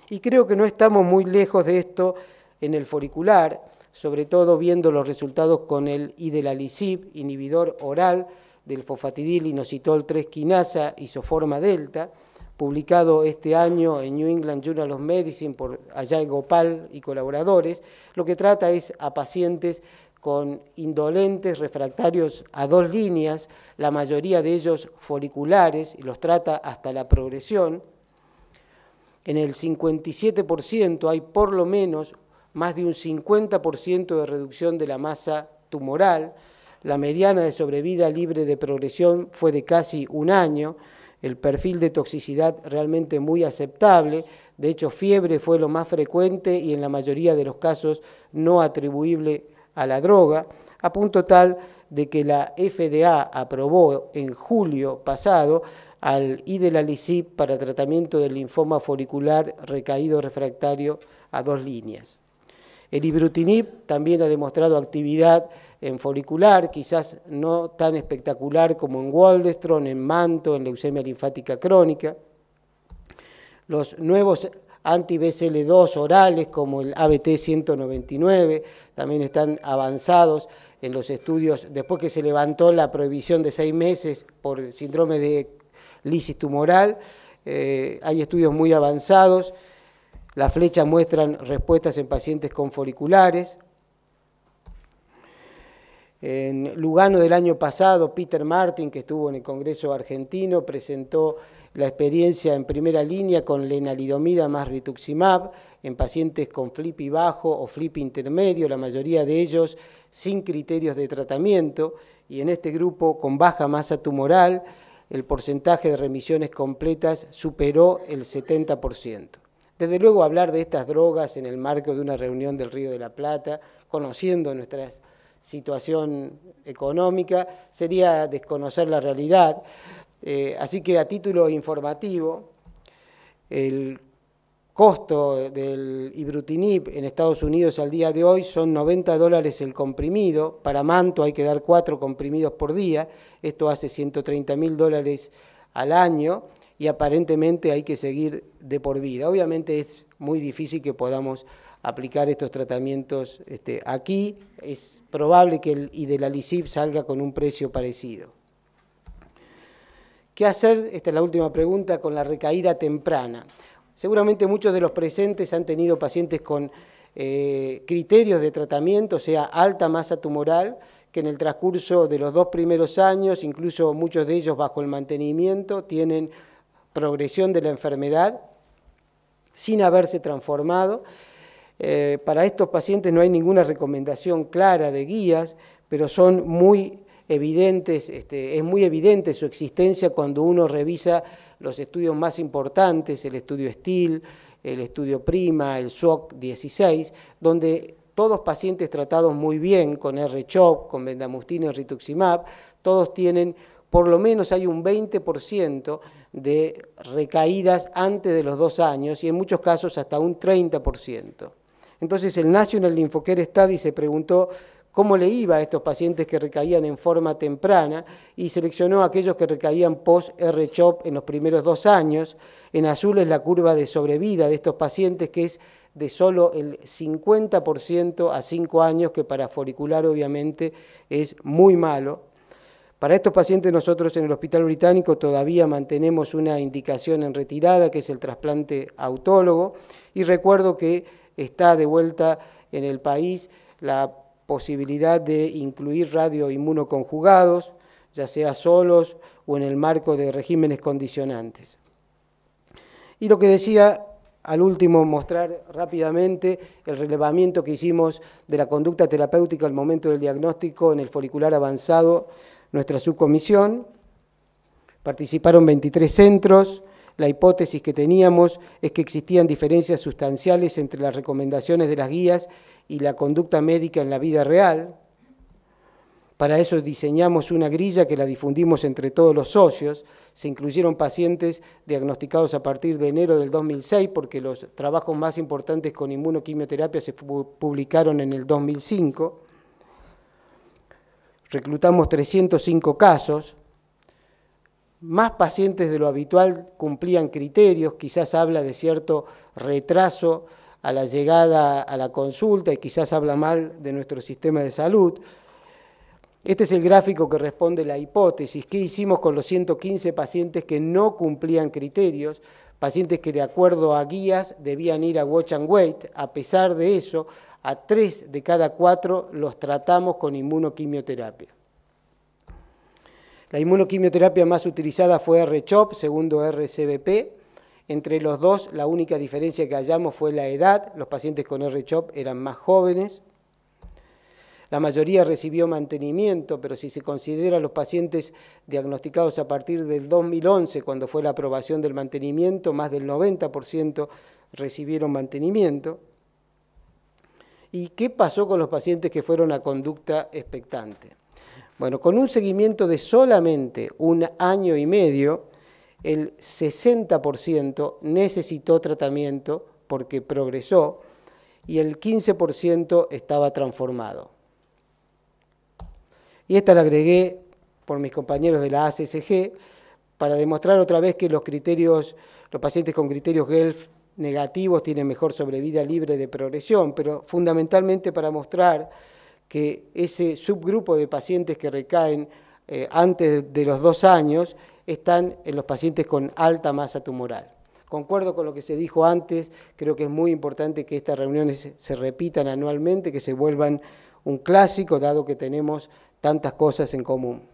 Y creo que no estamos muy lejos de esto en el folicular, sobre todo viendo los resultados con el idelalisib, inhibidor oral del fosfatidil inositol 3 quinasa isoforma delta, publicado este año en New England Journal of Medicine por Ajay Gopal y colaboradores. Lo que trata es a pacientes con indolentes refractarios a 2 líneas, la mayoría de ellos foliculares, y los trata hasta la progresión. En el 57% hay por lo menos más de un 50% de reducción de la masa tumoral. La mediana de sobrevida libre de progresión fue de casi 1 año, el perfil de toxicidad realmente muy aceptable, de hecho fiebre fue lo más frecuente y en la mayoría de los casos no atribuible a la droga, a punto tal de que la FDA aprobó en julio pasado al idelalisib para tratamiento del linfoma folicular recaído refractario a 2 líneas. El ibrutinib también ha demostrado actividad en folicular, quizás no tan espectacular como en Waldenström, en Manto, en leucemia linfática crónica. Los nuevos anti-BCL2 orales, como el ABT-199, también están avanzados en los estudios, después que se levantó la prohibición de 6 meses por síndrome de lisis tumoral, hay estudios muy avanzados. Las flechas muestran respuestas en pacientes con foliculares. En Lugano del año pasado, Peter Martin, que estuvo en el Congreso argentino, presentó la experiencia en primera línea con lenalidomida más rituximab en pacientes con FLIPI bajo o FLIPI intermedio, la mayoría de ellos sin criterios de tratamiento, y en este grupo con baja masa tumoral, el porcentaje de remisiones completas superó el 70%. Desde luego, hablar de estas drogas en el marco de una reunión del Río de la Plata, conociendo nuestra situación económica, sería desconocer la realidad. Así que a título informativo, el costo del ibrutinib en Estados Unidos al día de hoy son $90 el comprimido. Para Manto hay que dar 4 comprimidos por día. Esto hace $130.000 al año. Y aparentemente hay que seguir de por vida. Obviamente es muy difícil que podamos aplicar estos tratamientos aquí. Es probable que el idelalisib salga con un precio parecido. ¿Qué hacer? Esta es la última pregunta, con la recaída temprana. Seguramente muchos de los presentes han tenido pacientes con criterios de tratamiento, o sea, alta masa tumoral, que en el transcurso de los 2 primeros años, incluso muchos de ellos bajo el mantenimiento, tienen progresión de la enfermedad sin haberse transformado. Para estos pacientes no hay ninguna recomendación clara de guías, pero son muy evidentes, es muy evidente su existencia cuando uno revisa los estudios más importantes, el estudio STIL, el estudio PRIMA, el SWOG-16, donde todos pacientes tratados muy bien con R-CHOP, con bendamustine y rituximab, todos tienen, por lo menos hay un 20% de recaídas antes de los 2 años y en muchos casos hasta un 30%. Entonces el National Lymphocare Study se preguntó cómo le iba a estos pacientes que recaían en forma temprana y seleccionó a aquellos que recaían post-R-CHOP en los primeros 2 años. En azul es la curva de sobrevida de estos pacientes, que es de solo el 50% a 5 años, que para folicular obviamente es muy malo. Para estos pacientes nosotros en el Hospital Británico todavía mantenemos una indicación en retirada, que es el trasplante autólogo, y recuerdo que está de vuelta en el país la posibilidad de incluir radioinmunoconjugados, ya sea solos o en el marco de regímenes condicionantes. Y lo que decía, al último, mostrar rápidamente el relevamiento que hicimos de la conducta terapéutica al momento del diagnóstico en el folicular avanzado, nuestra subcomisión. Participaron 23 centros. La hipótesis que teníamos es que existían diferencias sustanciales entre las recomendaciones de las guías y la conducta médica en la vida real. Para eso diseñamos una grilla que la difundimos entre todos los socios. Se incluyeron pacientes diagnosticados a partir de enero del 2006, porque los trabajos más importantes con inmunoquimioterapia se publicaron en el 2005. Reclutamos 305 casos. Más pacientes de lo habitual cumplían criterios, quizás habla de cierto retraso a la llegada a la consulta y quizás habla mal de nuestro sistema de salud. Este es el gráfico que responde la hipótesis. ¿Qué hicimos con los 115 pacientes que no cumplían criterios? Pacientes que de acuerdo a guías debían ir a watch and wait. A pesar de eso, a 3 de cada 4 los tratamos con inmunoquimioterapia. La inmunoquimioterapia más utilizada fue R-CHOP, segundo R-CBP. Entre los dos, la única diferencia que hallamos fue la edad. Los pacientes con R-CHOP eran más jóvenes. La mayoría recibió mantenimiento, pero si se considera los pacientes diagnosticados a partir del 2011, cuando fue la aprobación del mantenimiento, más del 90% recibieron mantenimiento. ¿Y qué pasó con los pacientes que fueron a conducta expectante? Bueno, con un seguimiento de solamente 1 año y medio, el 60% necesitó tratamiento porque progresó y el 15% estaba transformado. Y esta la agregué por mis compañeros de la ACSG para demostrar otra vez que los pacientes con criterios GELF negativos tienen mejor sobrevida libre de progresión, pero fundamentalmente para mostrar que ese subgrupo de pacientes que recaen antes de los 2 años están en los pacientes con alta masa tumoral. Concuerdo con lo que se dijo antes, creo que es muy importante que estas reuniones se repitan anualmente, que se vuelvan un clásico, dado que tenemos tantas cosas en común.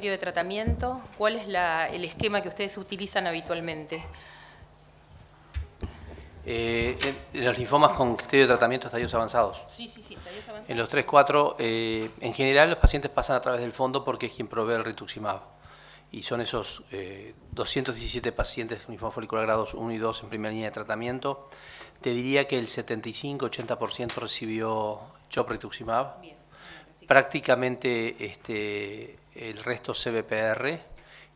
De tratamiento, ¿cuál es el esquema que ustedes utilizan habitualmente? En los linfomas con criterio de tratamiento estadios avanzados. Sí, estadios avanzados. En los 3-4, en general los pacientes pasan a través del fondo porque es quien provee el rituximab. Y son esos 217 pacientes con linfoma folicular grados 1 y 2 en primera línea de tratamiento. Te diría que el 75-80% recibió CHOP rituximab. Bien. Prácticamente el resto CBPR,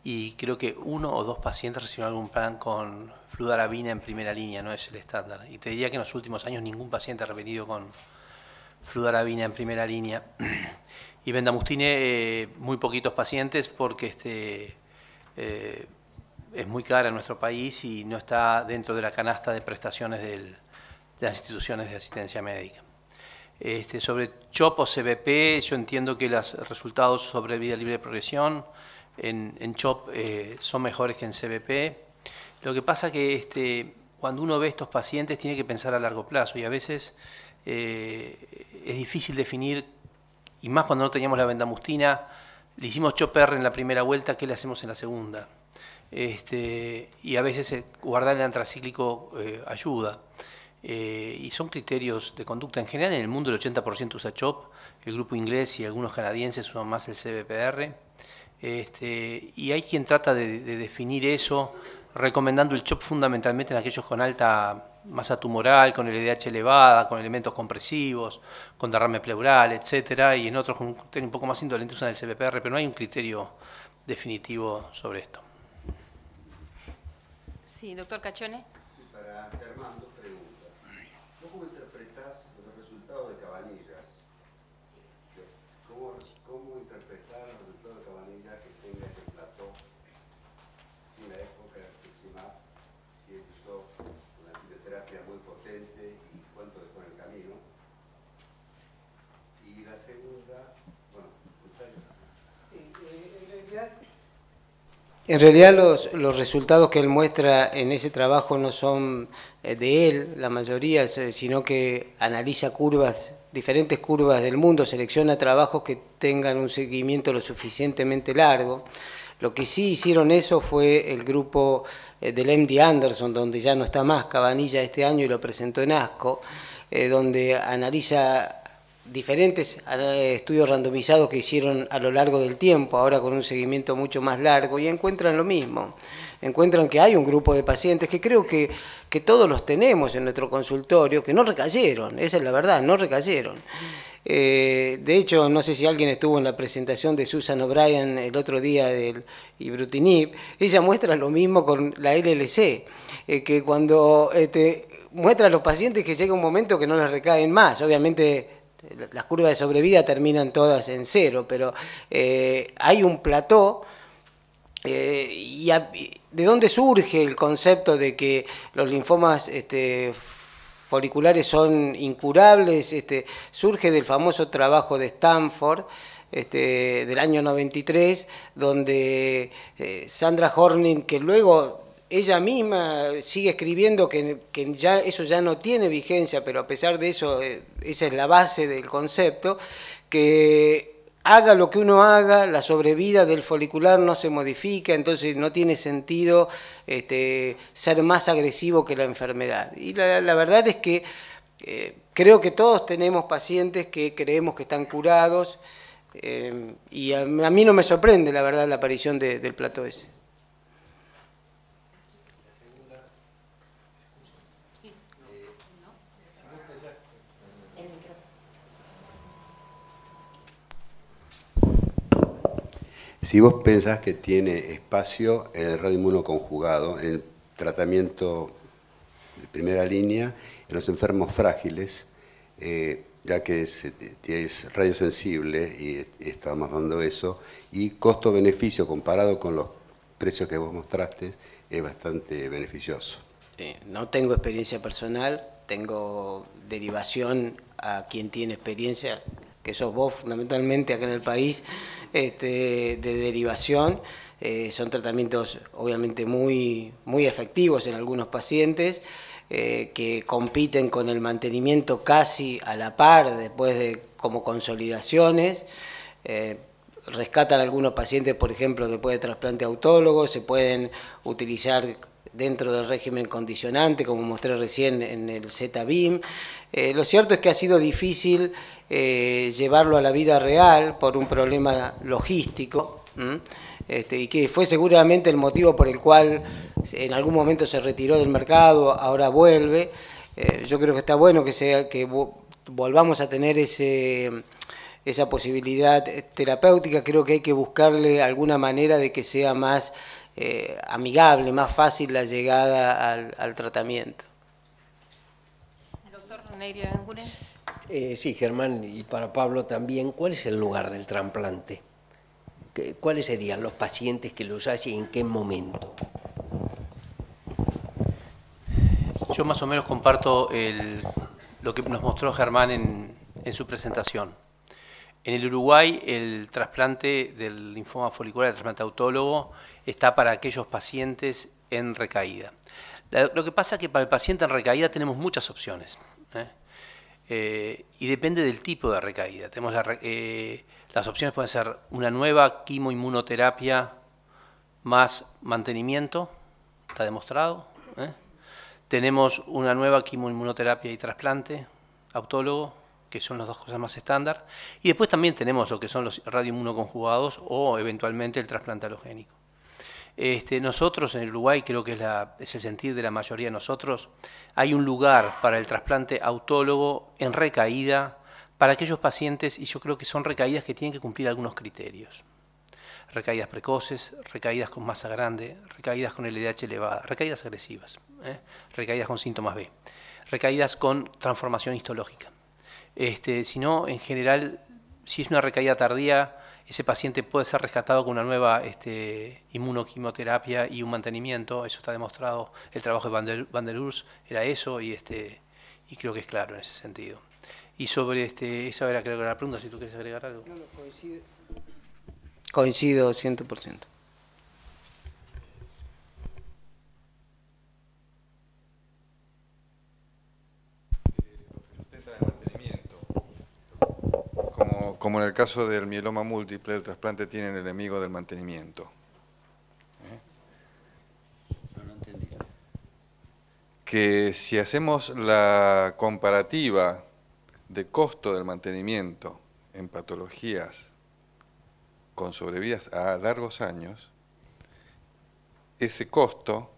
y creo que 1 o 2 pacientes recibieron algún plan con fludarabina en primera línea, no es el estándar. Y te diría que en los últimos años ningún paciente ha revenido con fludarabina en primera línea. Y bendamustine, muy poquitos pacientes porque es muy cara en nuestro país y no está dentro de la canasta de prestaciones de las instituciones de asistencia médica. Sobre CHOP o CBP, yo entiendo que los resultados sobre vida libre de progresión en CHOP son mejores que en CBP. Lo que pasa que cuando uno ve estos pacientes tiene que pensar a largo plazo y a veces es difícil definir, y más cuando no teníamos la bendamustina, le hicimos CHOP-R en la primera vuelta, ¿qué le hacemos en la segunda? Y a veces guardar el antracíclico ayuda. Y son criterios de conducta. En general en el mundo el 80% usa CHOP, el grupo inglés y algunos canadienses usan más el CBPR, y hay quien trata de definir eso recomendando el CHOP fundamentalmente en aquellos con alta masa tumoral, con LDH elevada, con elementos compresivos, con derrame pleural, etcétera, y en otros con un criterio un poco más indolente usan el CBPR, pero no hay un criterio definitivo sobre esto. Sí, doctor Cachone. Sí, para Germán, dos preguntas. ¿Cómo interpretás los resultados de Cabanillas? ¿Cómo interpretar los resultados de Cabanillas que tenga ese plató sin la época de Rituximab, si él usó una quimioterapia muy potente y cuánto dejó en el camino? Y la segunda, bueno, en realidad los resultados que él muestra en ese trabajo no son de él, la mayoría, sino que analiza diferentes curvas del mundo, selecciona trabajos que tengan un seguimiento lo suficientemente largo. Lo que sí hicieron eso fue el grupo del MD Anderson, donde ya no está más Cabanilla este año y lo presentó en ASCO, donde analiza diferentes estudios randomizados que hicieron a lo largo del tiempo, ahora con un seguimiento mucho más largo, y encuentran lo mismo. Encuentran que hay un grupo de pacientes que creo que todos los tenemos en nuestro consultorio, que no recayeron, esa es la verdad, no recayeron. De hecho, no sé si alguien estuvo en la presentación de Susan O'Brien el otro día del Ibrutinib, ella muestra lo mismo con la LLC, que cuando muestra a los pacientes que llega un momento que no les recaen más, obviamente las curvas de sobrevida terminan todas en 0, pero hay un plató. ¿De dónde surge el concepto de que los linfomas foliculares son incurables? Surge del famoso trabajo de Stanford del año 93, donde Sandra Horning, que luego ella misma sigue escribiendo que ya eso ya no tiene vigencia, pero a pesar de eso, esa es la base del concepto, que haga lo que uno haga, la sobrevida del folicular no se modifica, entonces no tiene sentido ser más agresivo que la enfermedad. Y la verdad es que creo que todos tenemos pacientes que creemos que están curados, y a mí no me sorprende, la verdad, la aparición del plató ese. Si vos pensás que tiene espacio el radioinmunoconjugado en el tratamiento de primera línea en los enfermos frágiles, ya que es radiosensible y estamos dando eso, y costo-beneficio comparado con los precios que vos mostraste es bastante beneficioso. No tengo experiencia personal, tengo derivación a quien tiene experiencia, que sos vos fundamentalmente acá en el país, de derivación. Son tratamientos obviamente muy efectivos en algunos pacientes, que compiten con el mantenimiento casi a la par, después de como consolidaciones. Rescatan algunos pacientes, por ejemplo, después de trasplante autólogo, se pueden utilizar dentro del régimen condicionante, como mostré recién en el Z-BIM. Lo cierto es que ha sido difícil llevarlo a la vida real por un problema logístico, y que fue seguramente el motivo por el cual en algún momento se retiró del mercado, ahora vuelve. Yo creo que está bueno que volvamos a tener esa posibilidad terapéutica. Creo que hay que buscarle alguna manera de que sea más amigable, más fácil la llegada al tratamiento. Doctor Negri Aranguren. Sí, Germán, y para Pablo también, ¿cuál es el lugar del trasplante? ¿Cuáles serían los pacientes que los hacen y en qué momento? Yo más o menos comparto lo que nos mostró Germán en su presentación. En el Uruguay, el trasplante del linfoma folicular, el trasplante autólogo, está para aquellos pacientes en recaída. Lo que pasa es que para el paciente en recaída tenemos muchas opciones, y depende del tipo de recaída. Tenemos las opciones pueden ser una nueva quimoinmunoterapia más mantenimiento, está demostrado. Tenemos una nueva quimoinmunoterapia y trasplante autólogo, que son las dos cosas más estándar. Y después también tenemos lo que son los radioinmunoconjugados o eventualmente el trasplante halogénico. Nosotros en el Uruguay, creo que es el sentir de la mayoría de nosotros, hay un lugar para el trasplante autólogo en recaída para aquellos pacientes, y yo creo que son recaídas que tienen que cumplir algunos criterios. recaídas precoces, recaídas con masa grande, recaídas con LDH elevada, recaídas agresivas, recaídas con síntomas B, recaídas con transformación histológica. Si no, en general, si es una recaída tardía, ese paciente puede ser rescatado con una nueva inmunoquimioterapia y un mantenimiento. Eso está demostrado. El trabajo de Van der Urs era eso y creo que es claro en ese sentido. Y sobre esa era creo que era la pregunta, si tú quieres agregar algo. No, coincido 100%. Como en el caso del mieloma múltiple, el trasplante tiene el enemigo del mantenimiento. No entendí. Que si hacemos la comparativa de costo del mantenimiento en patologías con sobrevidas a largos años, ese costo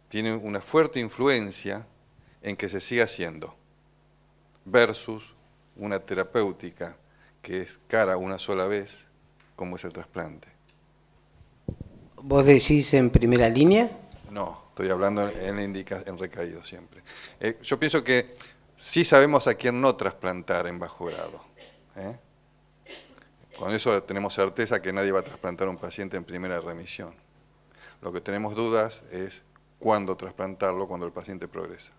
tiene una fuerte influencia en que se siga haciendo, versus una terapéutica que es cara una sola vez, como es el trasplante. ¿Vos decís en primera línea? No, estoy hablando en recaído siempre. Yo pienso que sí sabemos a quién no trasplantar en bajo grado. Con eso tenemos certeza que nadie va a trasplantar a un paciente en primera remisión. Lo que tenemos dudas es cuándo trasplantarlo cuando el paciente progresa.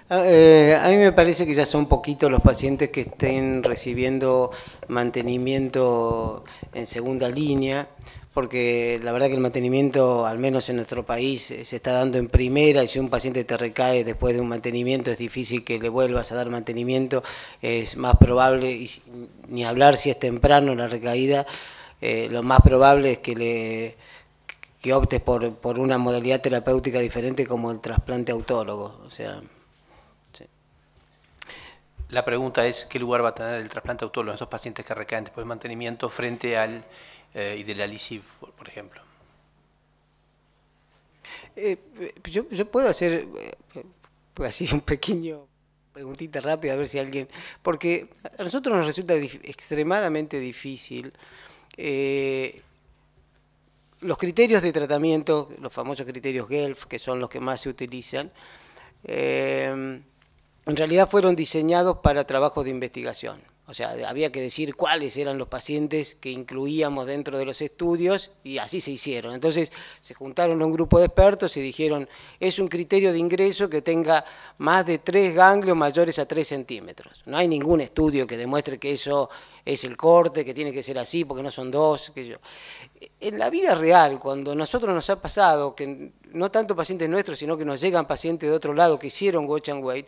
A mí me parece que ya son poquitos los pacientes que estén recibiendo mantenimiento en segunda línea, porque la verdad que el mantenimiento, al menos en nuestro país, se está dando en primera, y si un paciente te recae después de un mantenimiento es difícil que le vuelvas a dar mantenimiento, es más probable, y ni hablar si es temprano la recaída, lo más probable es que optes por una modalidad terapéutica diferente como el trasplante autólogo, o sea... La pregunta es, ¿qué lugar va a tener el trasplante autólogo en estos pacientes que recaen después del mantenimiento frente al Idelalisib, por ejemplo? Yo puedo hacer así un pequeño preguntita rápida, a ver si alguien... Porque a nosotros nos resulta extremadamente difícil los criterios de tratamiento, los famosos criterios GELF, que son los que más se utilizan, en realidad fueron diseñados para trabajos de investigación. O sea, había que decir cuáles eran los pacientes que incluíamos dentro de los estudios y así se hicieron. Entonces se juntaron un grupo de expertos y dijeron, es un criterio de ingreso que tenga más de 3 ganglios mayores a 3 centímetros. No hay ningún estudio que demuestre que eso es el corte, que tiene que ser así porque no son 2, qué sé yo. En la vida real, cuando a nosotros nos ha pasado, que no tanto pacientes nuestros, sino que nos llegan pacientes de otro lado que hicieron watch and wait,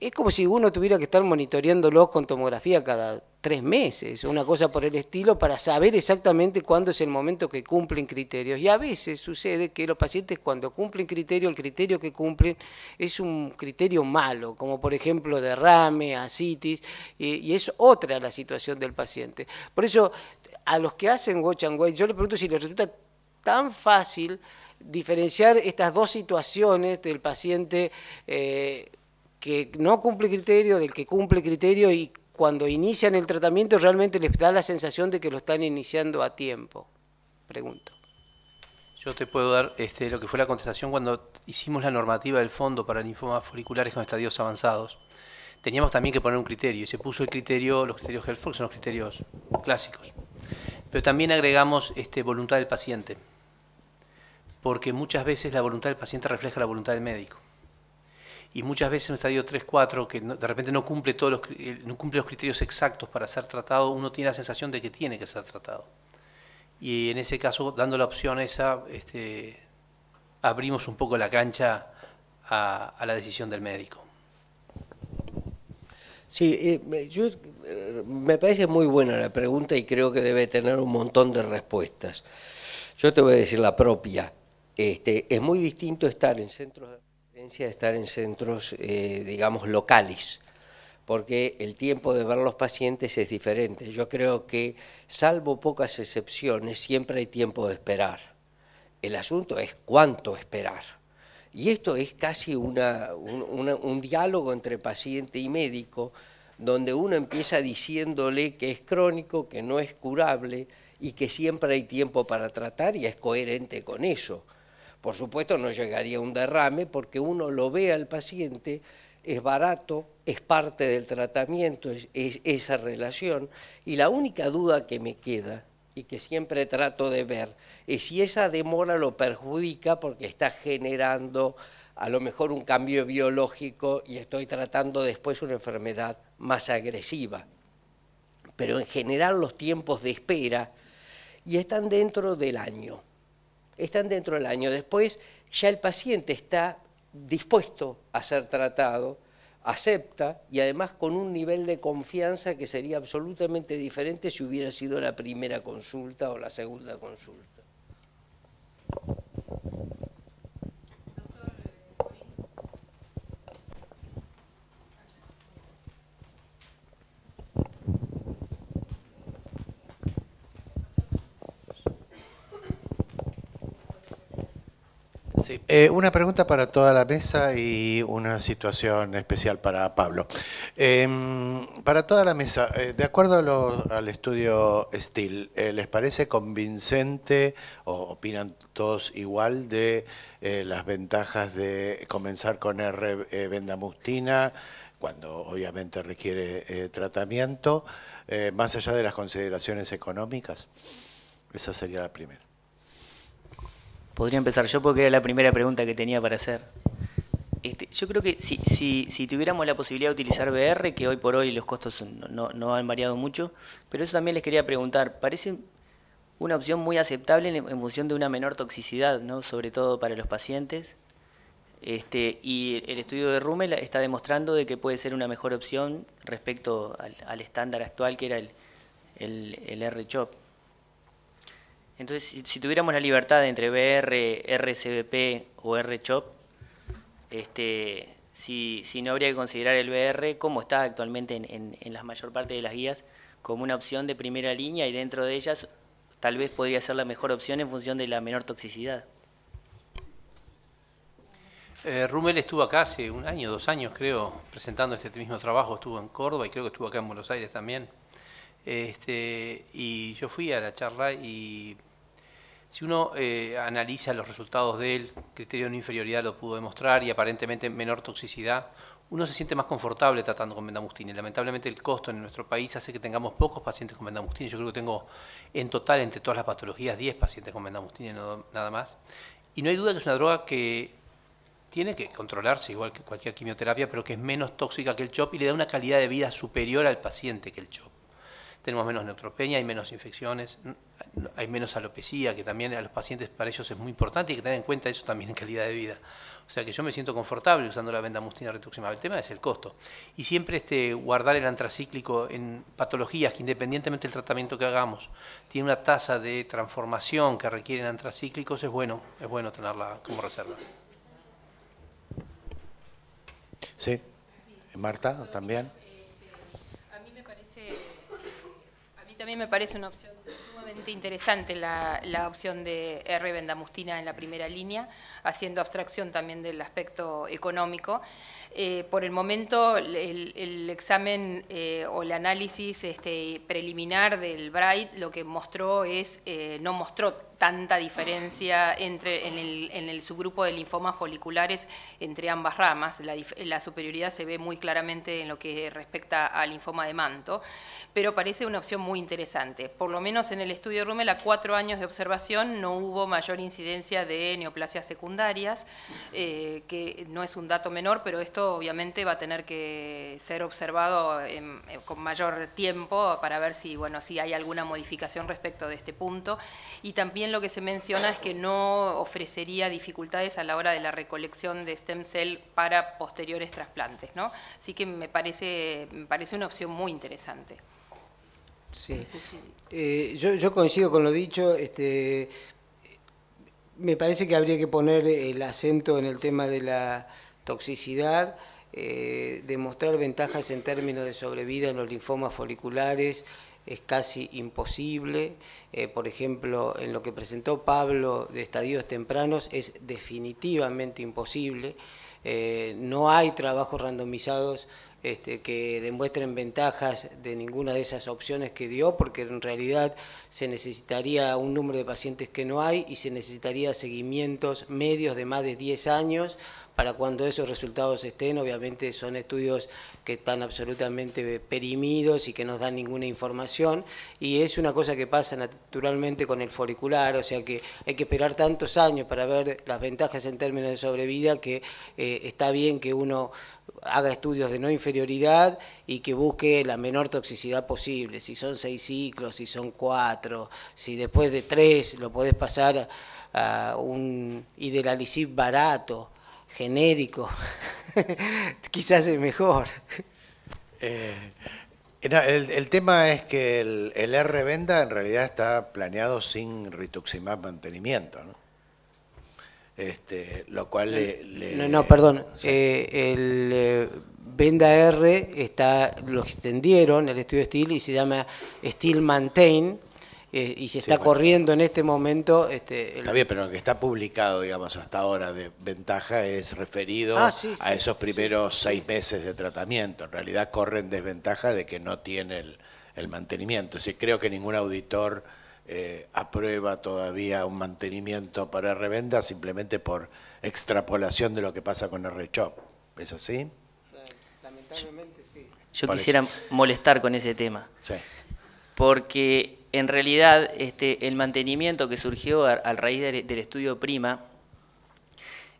es como si uno tuviera que estar monitoreándolos con tomografía cada 3 meses, una cosa por el estilo, para saber exactamente cuándo es el momento que cumplen criterios. Y a veces sucede que los pacientes cuando cumplen criterio, el criterio que cumplen es un criterio malo, como por ejemplo derrame, ascitis, y es otra la situación del paciente. Por eso, a los que hacen watch and wait, yo les pregunto si les resulta tan fácil diferenciar estas dos situaciones del paciente que no cumple criterio, del que cumple criterio, y cuando inician el tratamiento realmente les da la sensación de que lo están iniciando a tiempo. Pregunto. Yo te puedo dar lo que fue la contestación cuando hicimos la normativa del fondo para linfomas foliculares con estadios avanzados. Teníamos también que poner un criterio y se puso el criterio, los criterios GELF, porque son los criterios clásicos. Pero también agregamos voluntad del paciente, porque muchas veces la voluntad del paciente refleja la voluntad del médico. Y muchas veces en un estadio 3-4, que de repente no cumple los criterios exactos para ser tratado, uno tiene la sensación de que tiene que ser tratado. Y en ese caso, dando la opción esa, abrimos un poco la cancha a la decisión del médico. Sí, me parece muy buena la pregunta y creo que debe tener un montón de respuestas. Yo te voy a decir la propia. Es muy distinto estar en centros de referencia de estar en centros, digamos, locales, porque el tiempo de ver los pacientes es diferente. Yo creo que, salvo pocas excepciones, siempre hay tiempo de esperar. El asunto es cuánto esperar. Y esto es casi un diálogo entre paciente y médico, donde uno empieza diciéndole que es crónico, que no es curable y que siempre hay tiempo para tratar y es coherente con eso. Por supuesto no llegaría a un derrame porque uno lo ve al paciente, es barato, es parte del tratamiento, es esa relación, y la única duda que me queda y que siempre trato de ver es si esa demora lo perjudica porque está generando a lo mejor un cambio biológico y estoy tratando después una enfermedad más agresiva. Pero en general los tiempos de espera y están dentro del año. Están dentro del año. Después ya el paciente está dispuesto a ser tratado, acepta y además con un nivel de confianza que sería absolutamente diferente si hubiera sido la primera consulta o la segunda consulta. Sí, una pregunta para toda la mesa y una situación especial para Pablo. Para toda la mesa, de acuerdo al estudio STIL, ¿les parece convincente o opinan todos igual de las ventajas de comenzar con R-bendamustina cuando obviamente requiere tratamiento, más allá de las consideraciones económicas? Esa sería la primera. Podría empezar yo porque era la primera pregunta que tenía para hacer. Yo creo que si tuviéramos la posibilidad de utilizar VR, que hoy por hoy los costos no han variado mucho, pero eso también les quería preguntar, parece una opción muy aceptable en función de una menor toxicidad, ¿no? Sobre todo para los pacientes. Y el estudio de Rummel está demostrando de que puede ser una mejor opción respecto al estándar actual que era el R-CHOP. Entonces, si tuviéramos la libertad entre VR, RCBP o R-CHOP, si no habría que considerar el VR, como está actualmente en la mayor parte de las guías, como una opción de primera línea y dentro de ellas tal vez podría ser la mejor opción en función de la menor toxicidad. Rummel estuvo acá hace 1 año, 2 años creo, presentando este mismo trabajo, estuvo en Córdoba y creo que estuvo acá en Buenos Aires también. Y yo fui a la charla y si uno analiza los resultados del criterio de no inferioridad lo pudo demostrar y aparentemente menor toxicidad, uno se siente más confortable tratando con bendamustina. Y lamentablemente el costo en nuestro país hace que tengamos pocos pacientes con bendamustina. Yo creo que tengo en total entre todas las patologías 10 pacientes con bendamustina y nada más. Y no hay duda que es una droga que tiene que controlarse igual que cualquier quimioterapia, pero que es menos tóxica que el CHOP y le da una calidad de vida superior al paciente que el CHOP. Tenemos menos neutropenia, hay menos infecciones, hay menos alopecia, que también a los pacientes para ellos es muy importante y hay que tener en cuenta eso también en calidad de vida. O sea que yo me siento confortable usando la bendamustina rituximab. El tema es el costo. Y siempre guardar el antracíclico en patologías que independientemente del tratamiento que hagamos, tiene una tasa de transformación que requieren antracíclicos, es bueno tenerla como reserva. Sí. Marta, también. A mí también me parece una opción sumamente interesante la opción de R-bendamustina en la primera línea, haciendo abstracción también del aspecto económico. Por el momento, el examen o el análisis preliminar del BRIGHT lo que mostró no mostró tanta diferencia en el subgrupo de linfomas foliculares entre ambas ramas. La superioridad se ve muy claramente en lo que respecta al linfoma de manto, pero parece una opción muy interesante. Por lo menos en el estudio de Rummel, a 4 años de observación no hubo mayor incidencia de neoplasias secundarias, que no es un dato menor, pero esto obviamente va a tener que ser observado con mayor tiempo para ver si hay alguna modificación respecto de este punto. Y también lo que se menciona es que no ofrecería dificultades a la hora de la recolección de stem cell para posteriores trasplantes, ¿no? Así que me parece una opción muy interesante. Sí. Yo coincido con lo dicho. Me parece que habría que poner el acento en el tema de la toxicidad, demostrar ventajas en términos de sobrevida en los linfomas foliculares es casi imposible. Por ejemplo, en lo que presentó Pablo de estadios tempranos es definitivamente imposible. No hay trabajos randomizados que demuestren ventajas de ninguna de esas opciones que dio, porque en realidad se necesitaría un número de pacientes que no hay y se necesitaría seguimientos medios de más de 10 años para cuando esos resultados estén. Obviamente son estudios que están absolutamente perimidos y que no dan ninguna información, y es una cosa que pasa naturalmente con el folicular, o sea que hay que esperar tantos años para ver las ventajas en términos de sobrevida que está bien que uno haga estudios de no inferioridad y que busque la menor toxicidad posible. Si son 6 ciclos, si son 4, si después de 3 lo podés pasar a un hideralicib barato, genérico, quizás es mejor. El tema es que el R-Venda en realidad está planeado sin rituximab mantenimiento, ¿no? Lo cual perdón, el Venda R lo extendieron, el estudio STIL, y se llama STIL Maintain, y se está corriendo en este momento. Está bien, pero lo que está publicado, digamos, hasta ahora de ventaja es referido a esos primeros 6 meses de tratamiento. En realidad corre en desventaja de que no tiene el mantenimiento. Es decir, creo que ningún auditor aprueba todavía un mantenimiento para R-Venda simplemente por extrapolación de lo que pasa con R-CHOP. ¿Es así? Lamentablemente sí. Yo quisiera molestar con ese tema. Sí. Porque en realidad el mantenimiento que surgió a raíz del estudio PRIMA,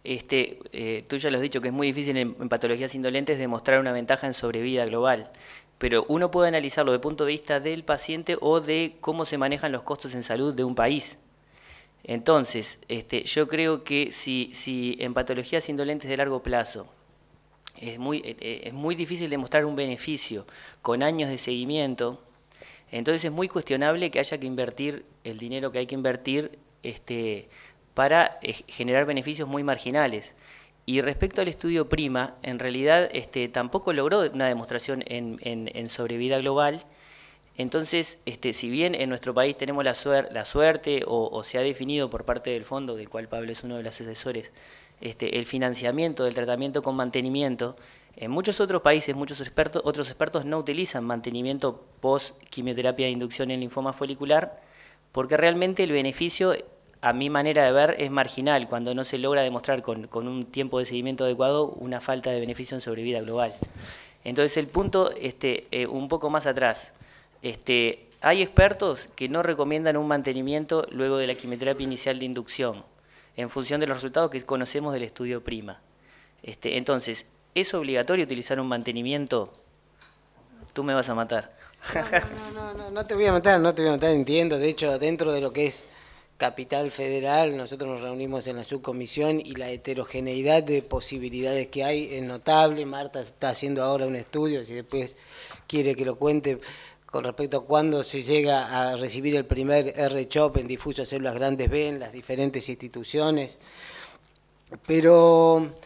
tú ya lo has dicho que es muy difícil en patologías indolentes demostrar una ventaja en sobrevida global, pero uno puede analizarlo desde el punto de vista del paciente o de cómo se manejan los costos en salud de un país. Entonces, yo creo que si en patologías indolentes de largo plazo es muy difícil demostrar un beneficio con años de seguimiento, entonces es muy cuestionable que haya que invertir el dinero que hay que invertir para generar beneficios muy marginales. Y respecto al estudio PRIMA, en realidad tampoco logró una demostración en sobrevida global. Entonces, si bien en nuestro país tenemos la suerte o se ha definido por parte del fondo, del cual Pablo es uno de los asesores, el financiamiento del tratamiento con mantenimiento, en muchos otros países, otros expertos no utilizan mantenimiento post-quimioterapia de inducción en linfoma folicular, porque realmente el beneficio, a mi manera de ver, es marginal cuando no se logra demostrar con un tiempo de seguimiento adecuado una falta de beneficio en sobrevida global. Entonces el punto, un poco más atrás, hay expertos que no recomiendan un mantenimiento luego de la quimioterapia inicial de inducción, en función de los resultados que conocemos del estudio PRIMA. Entonces, ¿es obligatorio utilizar un mantenimiento? Tú me vas a matar. No te voy a matar, entiendo. De hecho, dentro de lo que es Capital Federal, nosotros nos reunimos en la subcomisión y la heterogeneidad de posibilidades que hay es notable. Marta está haciendo ahora un estudio, si después quiere que lo cuente, con respecto a cuándo se llega a recibir el primer R-CHOP en difuso a células grandes B en las diferentes instituciones. Pero,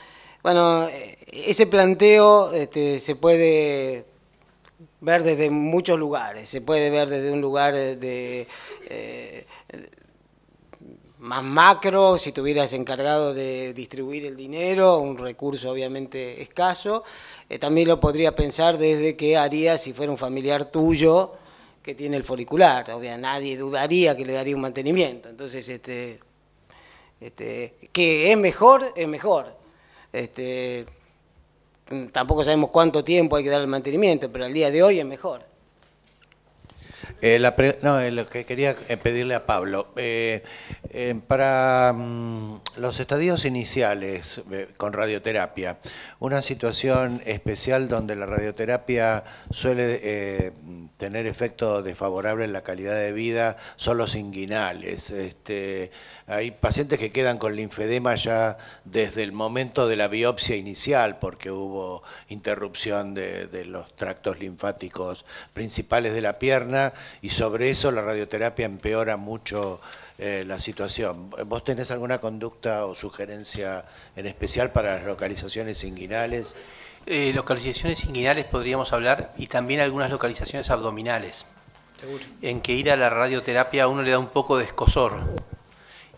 bueno, ese planteo se puede ver desde muchos lugares. Se puede ver desde un lugar más macro, si tuvieras encargado de distribuir el dinero, un recurso obviamente escaso. También lo podría pensar desde qué harías si fuera un familiar tuyo que tiene el folicular. Obviamente nadie dudaría que le daría un mantenimiento. Entonces, que es mejor, es mejor. Tampoco sabemos cuánto tiempo hay que dar el mantenimiento, pero al día de hoy es mejor. Lo que quería pedirle a Pablo, para los estadios iniciales con radioterapia, una situación especial donde la radioterapia suele tener efecto desfavorable en la calidad de vida son los inguinales. Hay pacientes que quedan con linfedema ya desde el momento de la biopsia inicial porque hubo interrupción de los tractos linfáticos principales de la pierna y sobre eso la radioterapia empeora mucho la situación. ¿Vos tenés alguna conducta o sugerencia en especial para las localizaciones inguinales? Localizaciones inguinales podríamos hablar y también algunas localizaciones abdominales. ¿Seguro? En que ir a la radioterapia a uno le da un poco de escozor.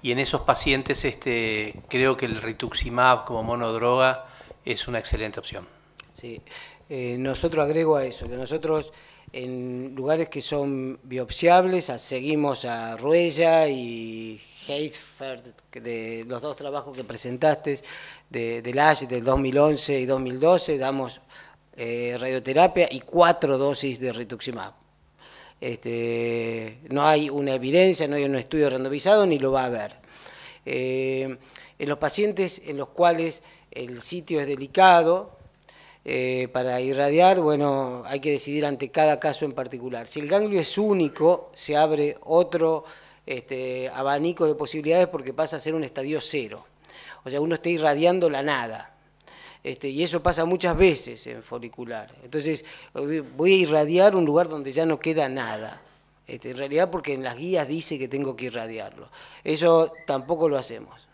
Y en esos pacientes creo que el rituximab como monodroga es una excelente opción. Sí. Nosotros agrego a eso, que nosotros en lugares que son biopsiables seguimos a Ruella y Heidfeld, de los dos trabajos que presentaste, del ASH del 2011 y 2012, damos radioterapia y 4 dosis de rituximab. No hay una evidencia, no hay un estudio randomizado, ni lo va a haber. En los pacientes en los cuales el sitio es delicado, para irradiar, bueno, hay que decidir ante cada caso en particular. Si el ganglio es único, se abre otro abanico de posibilidades porque pasa a ser un estadio 0. O sea, uno está irradiando la nada. Y eso pasa muchas veces en folicular. Entonces, voy a irradiar un lugar donde ya no queda nada. En realidad porque en las guías dice que tengo que irradiarlo. Eso tampoco lo hacemos.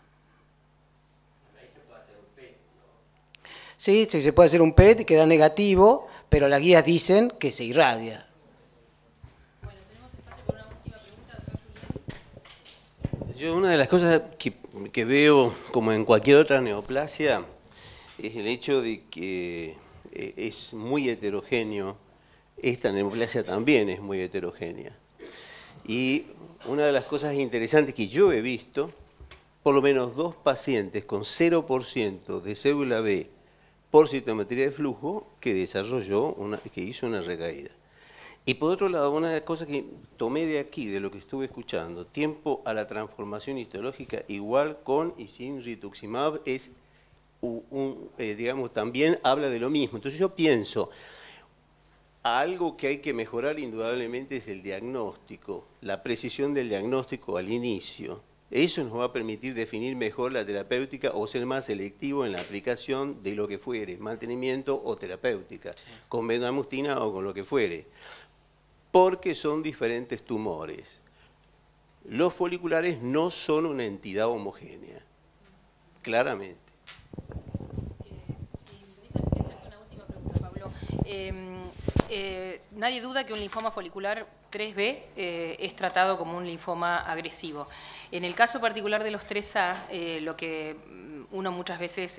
Sí, se puede hacer un PET, queda negativo, pero las guías dicen que se irradia. Bueno, tenemos espacio para una última pregunta, doctor Julián. Yo una de las cosas que veo, como en cualquier otra neoplasia, es el hecho de que es muy heterogéneo. Esta neoplasia también es muy heterogénea. Y una de las cosas interesantes que yo he visto, por lo menos 2 pacientes con 0% de célula B por citometría de flujo que desarrolló, que hizo una recaída. Y por otro lado, una de las cosas que tomé de aquí, de lo que estuve escuchando, tiempo a la transformación histológica igual con y sin rituximab, es digamos, también habla de lo mismo. Entonces yo pienso, algo que hay que mejorar indudablemente es el diagnóstico, la precisión del diagnóstico al inicio. Eso nos va a permitir definir mejor la terapéutica o ser más selectivo en la aplicación de lo que fuere, mantenimiento o terapéutica, con bendamustina o con lo que fuere, porque son diferentes tumores. Los foliculares no son una entidad homogénea, claramente. Una última pregunta, Pablo. Nadie duda que un linfoma folicular 3B es tratado como un linfoma agresivo. En el caso particular de los 3A, lo que uno muchas veces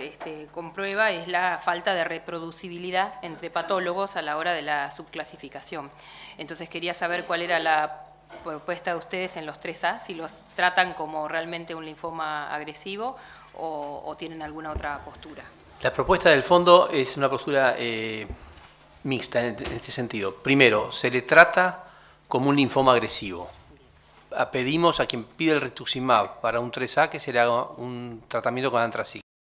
comprueba es la falta de reproducibilidad entre patólogos a la hora de la subclasificación. Entonces quería saber cuál era la propuesta de ustedes en los 3A, si los tratan como realmente un linfoma agresivo o tienen alguna otra postura. La propuesta del fondo es una postura mixta en este sentido. Primero, se le trata como un linfoma agresivo. Pedimos a quien pide el rituximab para un 3A que se le haga un tratamiento con antraciclina.